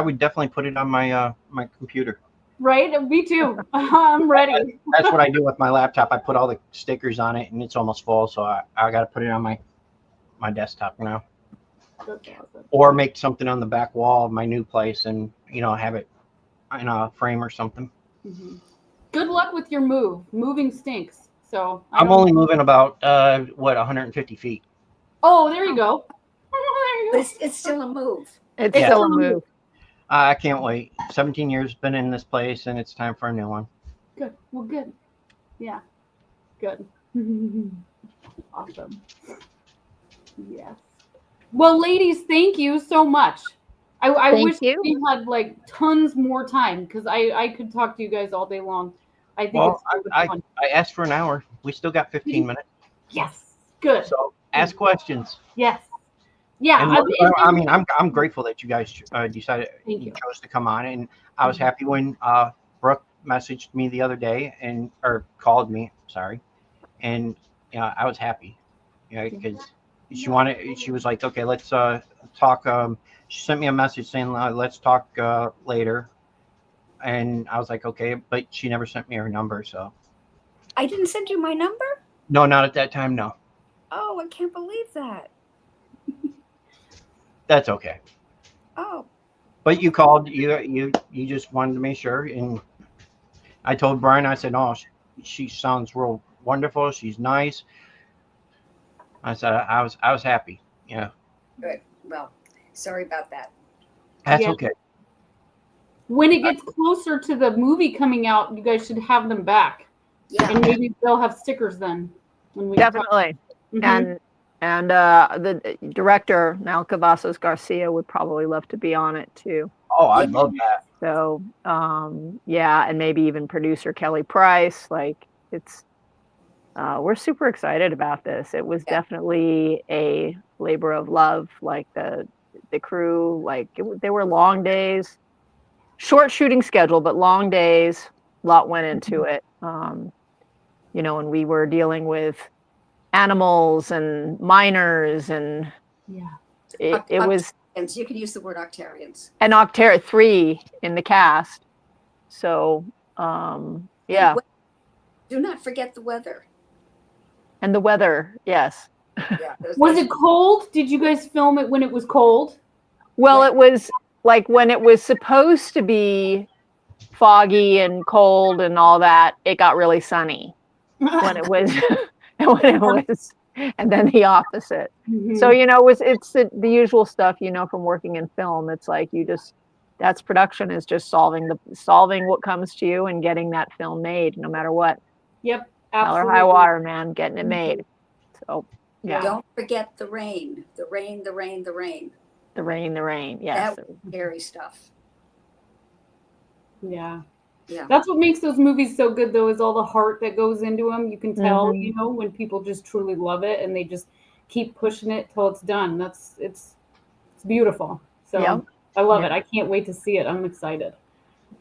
would definitely put it on my my computer. Right? Me too. I'm ready. That's what I do with my laptop. I put all the stickers on it, and it's almost full, so I got to put it on my desktop now, That's awesome. or make something on the back wall of my new place, and have it in a frame or something. Mm-hmm. Good luck with your move. Moving stinks. So I'm only moving about 150 feet. Oh, there you go. There you But go. it's still a move. It's Yeah. still a move. I can't wait. 17 years been in this place, and it's time for a new one. Good. Well, good. Yeah. Good. Awesome. Yes. Well, ladies, thank you so much. I Thank wish you. we had like tons more time because I could talk to you guys all day long. I think Well, it's really fun. I asked for an hour. We still got 15 minutes. Yes. Good. So ask questions. Yes. Yeah. And I mean, I'm grateful that you guys decided Thank you you. chose to come on, and I was happy when Brooke messaged me the other day or called me. Sorry, and I was happy, because she was like, okay, let's talk. She sent me a message saying let's talk later, and I was like, okay, but she never sent me her number, so I didn't send you my number? no, not at that time, no. Oh, I can't believe that. That's okay. Oh, But you called, you just wanted to make sure, and I told Brian, I said, oh, she sounds real wonderful. She's nice. I said I was happy. Yeah, good. Well, sorry about that. that's Yeah. okay. When it gets closer to the movie coming out, you guys should have them back, Yeah. and maybe they'll have stickers then. When we talk. Definitely. Mhm. And the director, Mal Cavazos Garcia, would probably love to be on it too. Oh, I love that. So, yeah, and maybe even producer Kelly Price. Like, it's, we're super excited about this. It was Yeah. definitely a labor of love. Like the crew, like they were long days, short shooting schedule, but long days. A lot went into it. And we were dealing with animals and miners, and Yeah. it was And so you can use the word Octarians. an Octarian, 3 in the cast. So, yeah. Do not forget the weather. And the weather, yes. Yeah. Was it cold? Did you guys film it when it was cold? Well, it was like when it was supposed to be foggy and cold and all that, it got really sunny when it was, and then the opposite. Mhm. So, it's the usual stuff, from working in film. It's like that's production, is just solving what comes to you and getting that film made, no matter what. Yep. Hell or Absolutely. high water, man, getting it made. So, yeah, Don't forget the rain. The rain, the rain, the rain. the rain. Yes. That was scary stuff. Yeah. Yeah. That's what makes those movies so good, though, is all the heart that goes into them. You can tell, Mhm. when people just truly love it and they just keep pushing it till it's done. It's beautiful. So Yep. I love Yep. it. I can't wait to see it. I'm excited.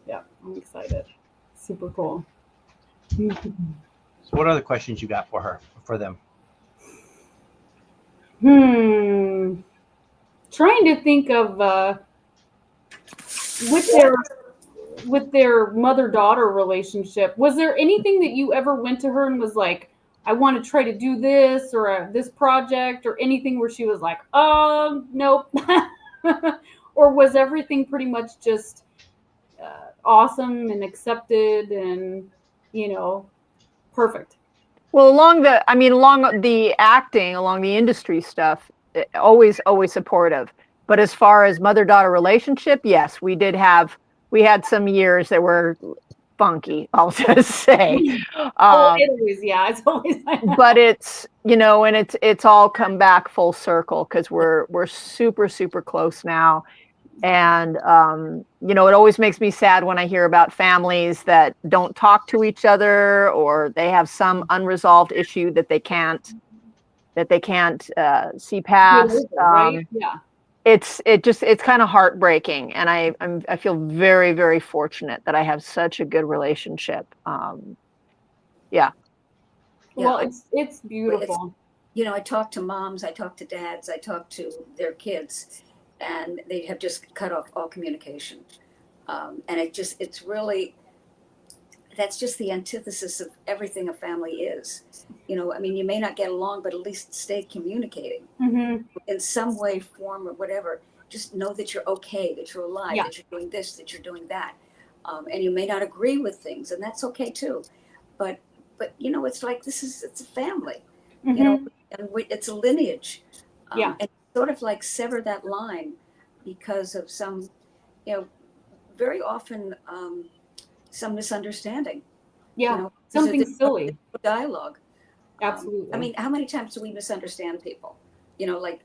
Yeah, I'm excited. Super cool. So what other questions you got for them? Trying to think of with their mother-daughter relationship. Was there anything that you ever went to her and was like, I want to try to do this or this project, or anything where she was like, nope? Or was everything pretty much just awesome and accepted and, perfect? Well, along the acting, along the industry stuff, always supportive. But as far as mother-daughter relationship, yes, we had some years that were funky, I'll just say. It's always like that. But it's, and it's all come back full circle, because we're super, super close now. And, it always makes me sad when I hear about families that don't talk to each other, or they have some unresolved issue that they can't see past. Right? Yeah. it's kind of heartbreaking, and I feel very, very fortunate that I have such a good relationship. Yeah. Well, it's beautiful. I talk to moms, I talk to dads, I talk to their kids, and they have just cut off all communication. And it's really, that's just the antithesis of everything a family is. I mean, you may not get along, but at least stay communicating Mm-hmm. in some way, form, or whatever. Just know that you're okay, that you're alive, Yeah. that you're doing this, that you're doing that. And you may not agree with things, and that's okay too. But it's like it's a family, Mm-hmm. and it's a lineage. Yeah. And sort of like sever that line because of some, very often some misunderstanding. Yeah. Because Something there's silly. no dialogue. Absolutely. I mean, how many times do we misunderstand people? Like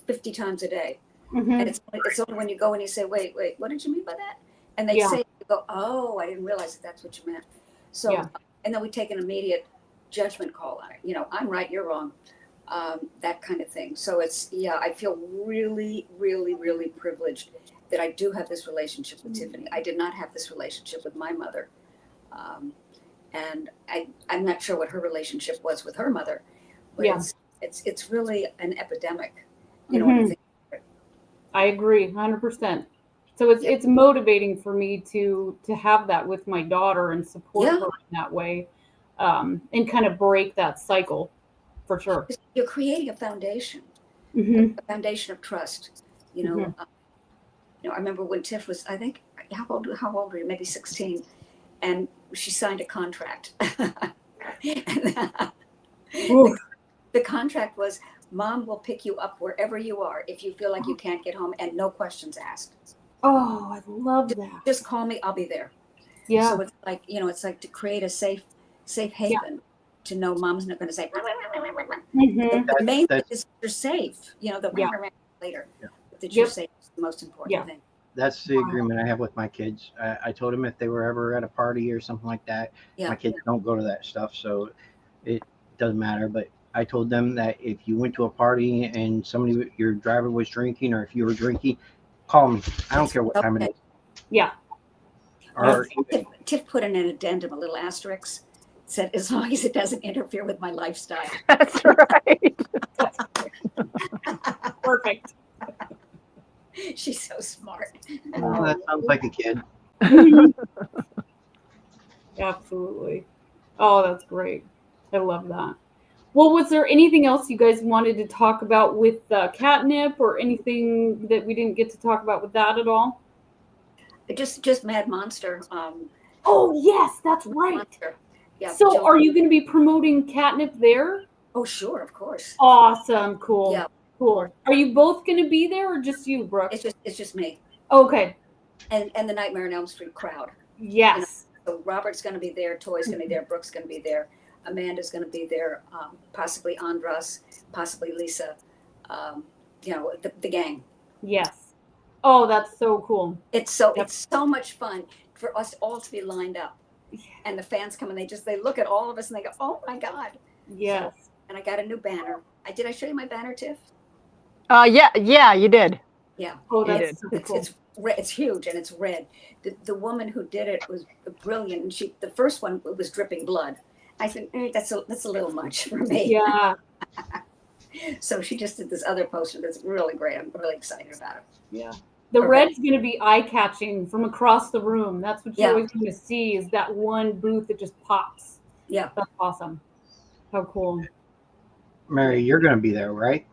50 times a day. Mm-hmm. And it's only when you go and you say, wait, what did you mean by that? And they Yeah. say, you go, oh, I didn't realize that's what you meant. So, Yeah. and then we take an immediate judgment call on it. I'm right, you're wrong. That kind of thing. So I feel really, really, really privileged that I do have this relationship with Tiffany. I did not have this relationship with my mother. And I'm not sure what her relationship was with her mother, but Yeah. it's really an epidemic, Mhm. when you think. I agree 100%. So it's motivating for me to have that with my daughter and support Yeah. her in that way, and kind of break that cycle for sure. You're creating a foundation, Mm-hmm. a foundation of trust. Mhm. I remember when Tiff was, I think, how old were you? Maybe 16, and she signed a contract. And, Ooh. the contract was, Mom will pick you up wherever you are if you feel like you can't get home, and no questions asked. Oh, I love that. Just call me, I'll be there. Yeah. So it's like, it's like to create a safe haven, to know Mom's not going to say. Mm-hmm. The main thing That's is you're safe. The Yeah. later, Yeah. but that you're Yep. safe is the most important Yeah. thing. that's the agreement I have with my kids. I told them if they were ever at a party or something like that, Yeah. my kids don't go to that stuff, so it doesn't matter. But I told them that if you went to a party and your driver was drinking, or if you were drinking, call me. I don't care what time it is. Yeah. Or Tiff put in an addendum, a little asterisk, said, as long as it doesn't interfere with my lifestyle. That's right. Perfect. She's so smart. oh, that sounds like a kid. Absolutely. Oh, that's great. I love that. Well, was there anything else you guys wanted to talk about with catnip, or anything that we didn't get to talk about with that at all? Just Mad Monster. Oh, yes, that's right. Monster. Yeah. So Jill- are you going to be promoting catnip there? Oh, sure, of course. Awesome. Cool. Yeah. Cool. Are you both going to be there, or just you, Brooke? It's just me Okay. and the Nightmare on Elm Street crowd. Yes. So Robert's going to be there, Toy's going to be there, Brooke's going to be there, Amanda's going to be there, possibly Andras, possibly Lisa, the gang. Yes. Oh, that's so cool. It's so much fun for us all to be lined up, and the fans come and they look at all of us and they go, oh my God. Yes. And I got a new banner. Did I show you my banner, Tiff? Yeah, you did. Yeah. Oh, You that's did. so cool. It's huge and it's red. The woman who did it was brilliant, and the first one was dripping blood. I said, that's a little much for me. Yeah. So she just did this other poster that's really great. I'm really excited about it. Yeah. The red's going to be eye-catching from across the room. That's what you're Yeah. always going to see, is that one booth that just pops. Yeah. That's awesome. How cool. Mary, you're going to be there, right?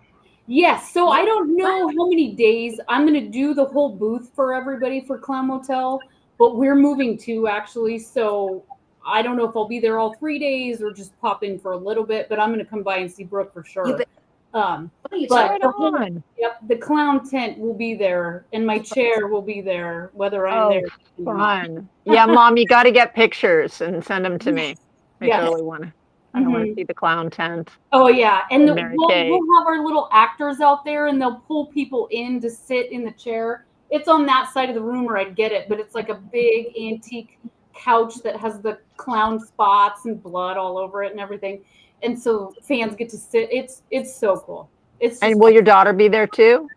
Yes. So I don't know how many days I'm going to do the whole booth for everybody for Clown Motel, but we're moving too, actually. So I don't know if I'll be there all 3 days or just pop in for a little bit, but I'm going to come by and see Brooke for sure. What are you But talking the whole, the clown tent will be there, and my chair will be there, whether I'm there. or not. Fun. Yeah, Mom, you got to get pictures and send them to me. I Yes. totally want to. I want to see the clown tent. Oh yeah, and Mary we'll Kay. have our little actors out there, and they'll pull people in to sit in the chair. It's on that side of the room where I'd get it, but it's like a big antique couch that has the clown spots and blood all over it and everything. And so fans get to sit. It's so cool. It's just, And will your daughter be there too?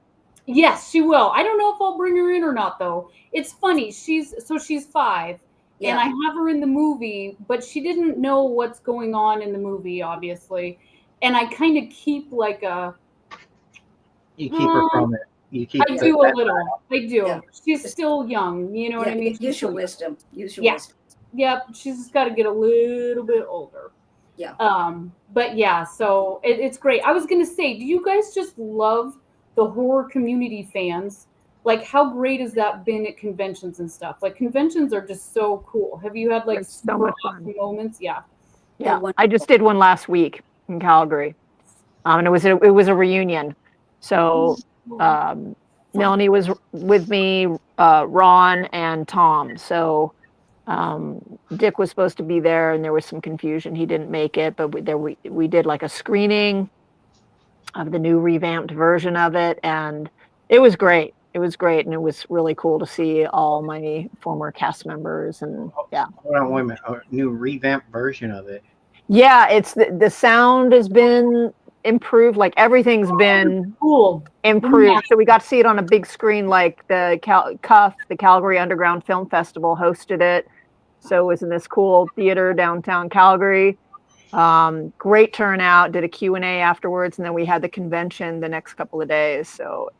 Yes, she will. I don't know if I'll bring her in or not, though. It's funny. She's 5, and I have her in the movie, but she didn't know what's going on in the movie, obviously. And I kind of keep like a. You keep her from it. You keep I the- do a little. I do. Yeah. She's still young. You know what I mean? Use She's your still- wisdom. Use your Yeah. wisdom. Yep. She's just got to get a little bit older. Yeah. But yeah, so it's great. I was gonna say, do you guys just love the horror community fans? Like, how great has that been at conventions and stuff? Like, conventions are just so cool. Have you had like It's so much fun. awesome moments? Yeah. Yeah, wonderful. I just did one last week in Calgary, and it was a reunion. So Melanie was with me, Ron and Tom. So Dick was supposed to be there, and there was some confusion. He didn't make it, but we did like a screening of the new revamped version of it, and it was great. It was great, and it was really cool to see all my former cast members, and yeah. Hold on, wait a minute. A new revamped version of it. Yeah, it's the sound has been improved. Like everything's been Cool. improved. Yeah. So we got to see it on a big screen. Like the the Calgary Underground Film Festival hosted it. So it was in this cool theater downtown Calgary. Great turnout. Did a Q&A afterwards, and then we had the convention the next couple of days. So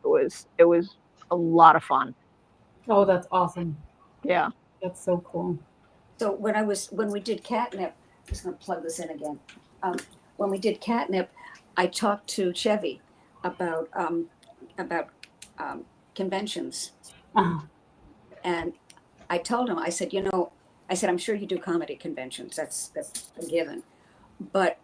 it was a lot of fun. Oh, that's awesome. Yeah. That's so cool. So when we did Catnip, I'm just going to plug this in again. When we did Catnip, I talked to Chevy about conventions, and I told him, I said, I'm sure you do comedy conventions. That's a given, but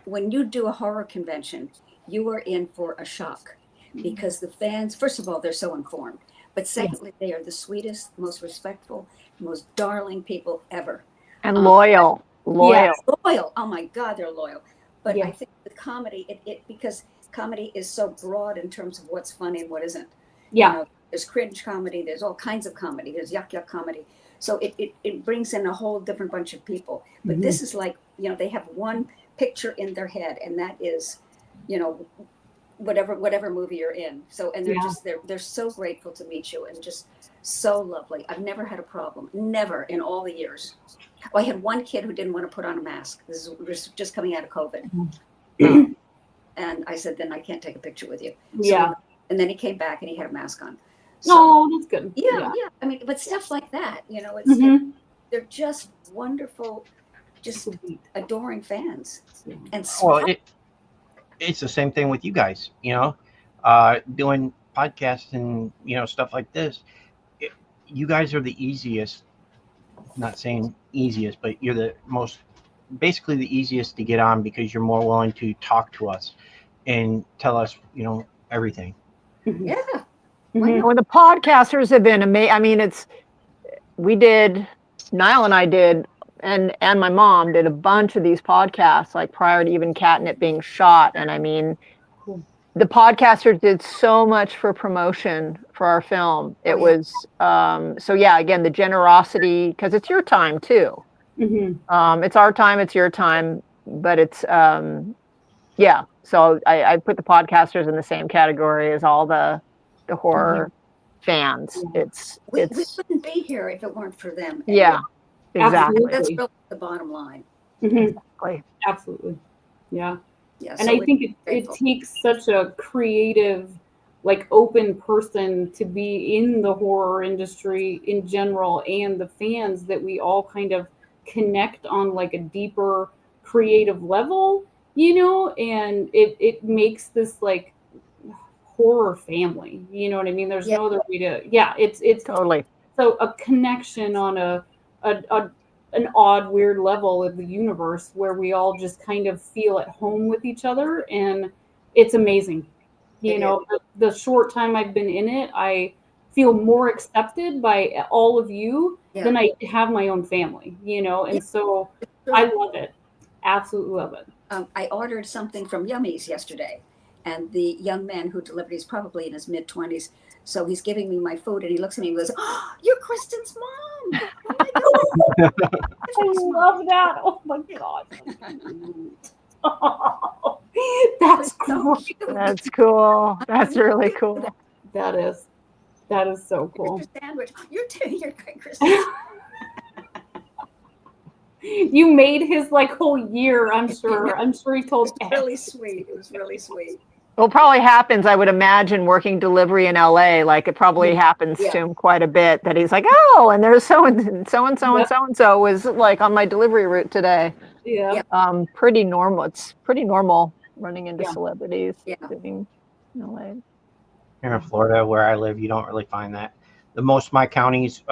when you do a horror convention, you are in for a shock because the fans, first of all, they're so informed, but secondly, they are the sweetest, most respectful, most darling people ever. And loyal. Yeah, loyal. Oh my God, they're loyal. But Yeah. I think with comedy, it because comedy is so broad in terms of what's funny and what isn't. Yeah. There's cringe comedy. There's all kinds of comedy. There's yuck comedy. So it brings in a whole different bunch of people. But this is like, they have one picture in their head, and that is, whatever movie you're in. So, and they're so grateful to meet you and just so lovely. I've never had a problem. Never in all the years. I had one kid who didn't want to put on a mask. This is just coming out of COVID. And I said, then I can't take a picture with you. So, and then he came back and he had a mask on. So, that's good. Yeah. I mean, but stuff like that, it's they're just wonderful, just adoring fans. And Well, it's the same thing with you guys, doing podcasts and, stuff like this. You guys are the easiest, not saying easiest, but you're basically the easiest to get on because you're more willing to talk to us and tell us, everything. Yeah. Well, the podcasters have been amazing. I mean, Niall and I did, and my mom did a bunch of these podcasts, like prior to even Catnip being shot. And I mean, the podcasters did so much for promotion for our film. It was, so yeah, again, the generosity, because it's your time too. It's our time, it's your time, but it's, yeah. So I put the podcasters in the same category as all the horror fans. We couldn't be here if it weren't for them. Yeah, exactly. That's really the bottom line. Exactly. Absolutely. Yeah. Yeah. And I think it takes such a creative, like open person to be in the horror industry in general and the fans that we all kind of connect on like a deeper creative level, and it makes this like horror family. You know what I mean? There's no other way to. Yeah, it's totally. So a connection on an odd, weird level of the universe where we all just kind of feel at home with each other, and it's amazing. The short time I've been in it, I feel more accepted by all of you than I have my own family. And so I love it. Absolutely love it. I ordered something from Yummies yesterday, and the young man who delivered, he's probably in his mid-20s, so he's giving me my food, and he looks at me and goes, "Oh, you're Kristen's mom!" Oh my God. I love that. Oh my God. That's So cool. cute. That's cool. That's really cool. That is so cool. Here's your sandwich. You're great, Kristen. You made his like whole year, I'm sure. I'm sure he told Really sweet. It was really sweet. Well, it probably happens, I would imagine, working delivery in LA, like it probably happens Yeah. to him quite a bit that he's like, oh, and there's so and so and so and Yep. so and so was like on my delivery route today. Yeah. Pretty normal. It's pretty normal running into Yeah. celebrities Yeah. doing LA. Here in Florida, where I live, you don't really find that. The most my county's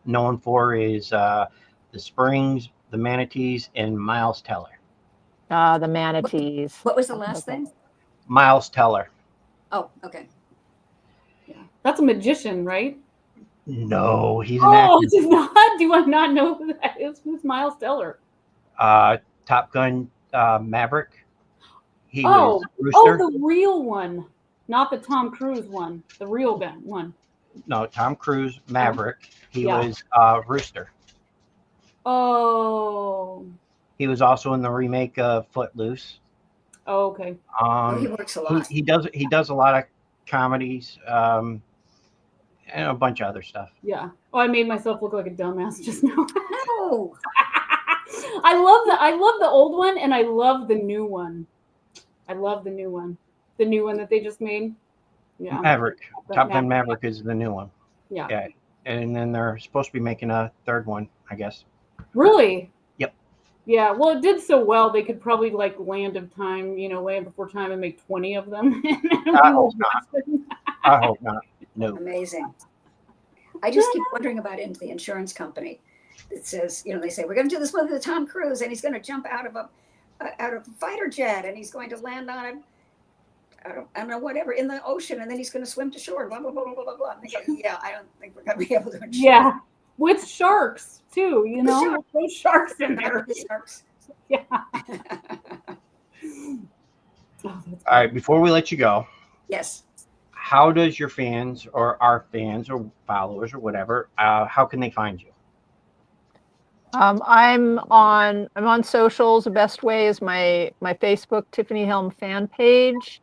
known for is the Springs, the Manatees, and Miles Teller. The manatees. What was the last thing? Miles Teller. Oh, okay. Yeah. That's a magician, right? No, he's an Oh, actor. it's not. Do I not know who that is? Who's Miles Teller? Top Gun Maverick. He Oh, was Rooster. the real one, not the Tom Cruise one. The real one. No, Tom Cruise Maverick. He Yeah. was Rooster. Oh. He was also in the remake of Footloose. Oh, okay. He works a lot. He does a lot of comedies, and a bunch of other stuff. Yeah. Oh, I made myself look like a dumbass just now. No. I love the old one, and I love the new one. I love the new one. The new one that they just made. Yeah. Maverick. But Top Gun Maverick is the new one. Yeah. Yeah. And then they're supposed to be making a third one, I guess. Really? Yep. Yeah. Well, it did so well they could probably like Land Before Time, and make 20 of them. I hope not. I hope not. No. Amazing. I just keep wondering about it into the insurance company. It says, they say we're going to do this movie with Tom Cruise, and he's going to jump out of a fighter jet, and he's going to land on I don't know, whatever, in the ocean, and then he's going to swim to shore. Blah blah blah blah blah blah. I'm thinking, yeah, I don't think we're going to be able to insure. Yeah. With sharks too, throw sharks in there. Sharks. Yeah. Oh, All right. Before we let you go, Yes. how does your fans or our fans or followers or whatever, how can they find you? I'm on socials. The best way is my Facebook Tiffany Helm fan page.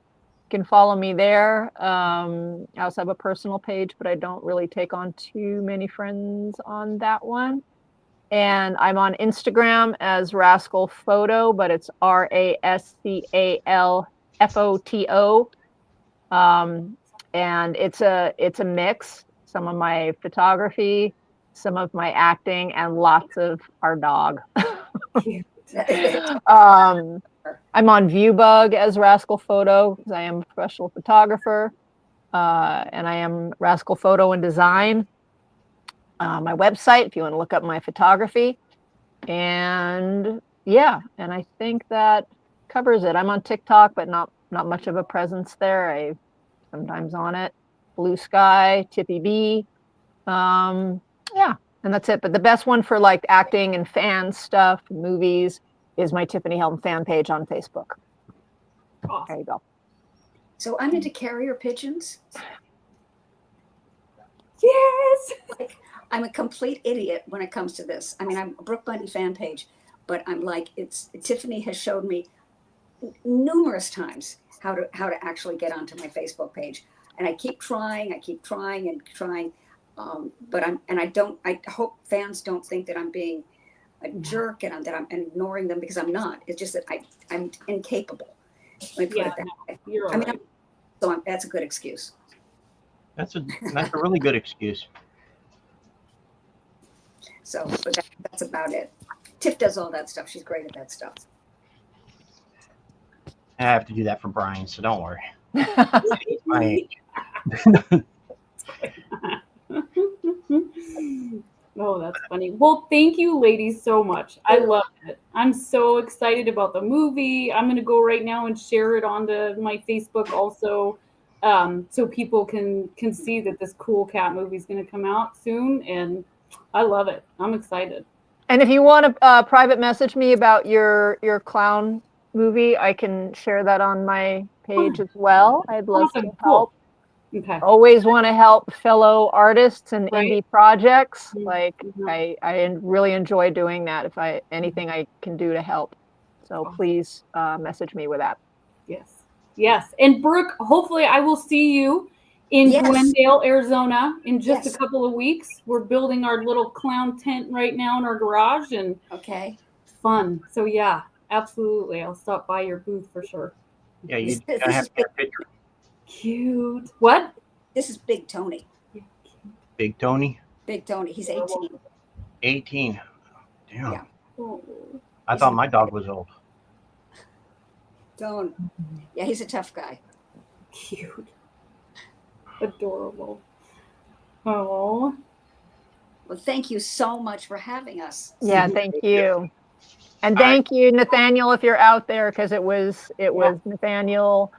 You can follow me there. I also have a personal page, but I don't really take on too many friends on that one. And I'm on Instagram as Rascal Photo, but it's RASCALFOTO. And it's a mix. Some of my photography, some of my acting, and lots of our dog. I'm on Viewbug as Rascal Photo because I am a professional photographer, and I am Rascal Photo and Design. My website, if you want to look up my photography, and I think that covers it. I'm on TikTok, but not much of a presence there. I sometimes on it. Blue Sky, Tippy B. And that's it. But the best one for like acting and fan stuff, movies, is my Tiffany Helm fan page on Facebook. Awesome. There you go. So I'm into carrier pigeons. Yes. I'm a complete idiot when it comes to this. I mean, I'm a Brooke Bundy fan page, but I'm like, Tiffany has showed me numerous times how to actually get onto my Facebook page, and I keep trying and trying. But I hope fans don't think that I'm being a jerk and that I'm ignoring them, because I'm not. It's just that I'm incapable. Let me put it that way. You're all right. That's a good excuse. That's a really good excuse. So, but that's about it. Tiff does all that stuff. She's great at that stuff. I have to do that for Brian, so don't worry. He's my age. Oh, that's funny. Well, thank you, ladies, so much. I love it. I'm so excited about the movie. I'm going to go right now and share it onto my Facebook also, so people can see that this cool cat movie is going to come out soon. And I love it. I'm excited. And if you want to private message me about your clown movie, I can share that on my page as well. I'd love to help. Okay. Always want to help fellow artists and Right. indie projects. Mhm. Like Mhm. I really enjoy doing that. If anything I can do to help, so Awesome. please message me with that. Yes. And Brooke, hopefully I will see you in Yes. Glendale, Arizona, in just Yes. a couple of weeks. We're building our little clown tent right now in our garage, and Okay. fun. So yeah, absolutely. I'll stop by your booth for sure. Yeah, you This gotta have is to get a picture. Cute. What? This is Big Tony. Big Tony, Big Tony. He's 18. 18. Damn. Yeah. Oh, I thought my dog was old. Don't. Yeah, he's a tough guy. cute. Adorable. Oh. Well, thank you so much for having us. Yeah, thank you. And All right. thank you, Nathaniel, if you're out there, because it was Nathaniel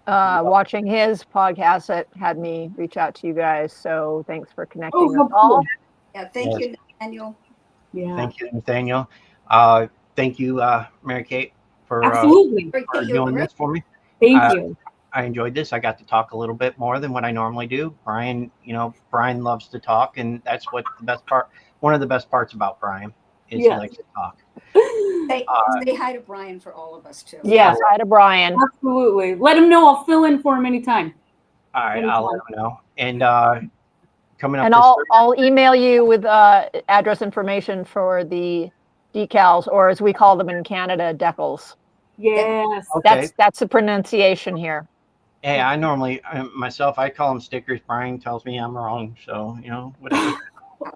watching his podcast that had me reach out to you guys. So thanks for connecting how us all. cool. Yeah, thank Yes. you, Daniel. Yeah. Thank you, Nathaniel. Thank you, Mary Kate, for Absolutely. doing this for me. Thank you. I enjoyed this. I got to talk a little bit more than what I normally do. Brian, Brian loves to talk, and that's what the best part. One of the best parts about Brian is Yes. he likes to talk. Say hi to Brian for all of us too. Yes, hi to Brian. Absolutely. Let him know I'll fill in for him anytime. All right, I'll let him know. And coming up, And this I'll email you with address information for the decals, or as we call them in Canada, decals. Yes. Okay. That's the pronunciation here. Hey, I normally myself I call them stickers. Brian tells me I'm wrong, so whatever.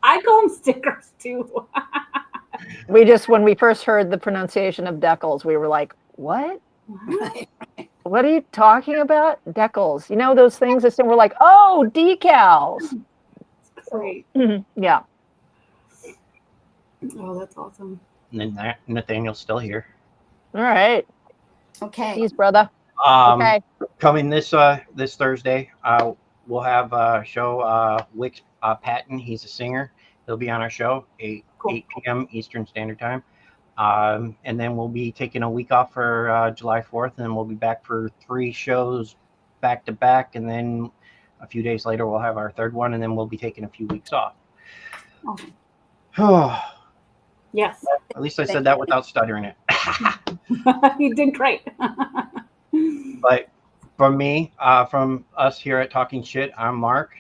I call them stickers too. When we first heard the pronunciation of decals, we were like, what? What are you talking about? Decals. Those things that we're like, oh, decals. Great. Yeah. Oh, that's awesome. And then Nathaniel's still here. All right. Okay. Peace, brother. Okay. Coming this Thursday, we'll have a show. Wix Patton, he's a singer. He'll be on our show 8 p.m. Eastern Standard Time. And then we'll be taking a week off for July 4th, and then we'll be back for 3 shows back to back. And then a few days later, we'll have our 3rd one, and then we'll be taking a few weeks off. Awesome. Yes. At least I said that without stuttering it. You did great. But from me, from us here at Talking Shit, I'm Mark.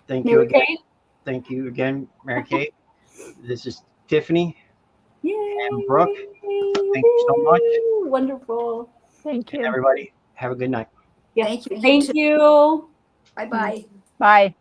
Thank you Mary again. Kate? Thank you again, Mary Kate. This is Tiffany Yay. and Brooke. Thank you so much. Wonderful. Thank you. And everybody, have a good night. Yes. Thank you. Thank you. Bye-bye. Bye.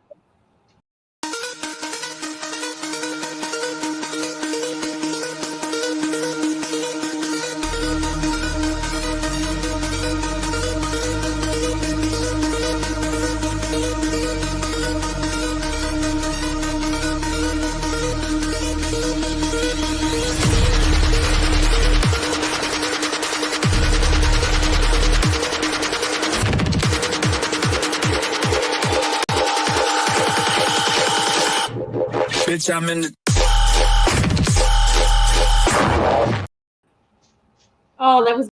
Bitch, I'm in the. Oh, that was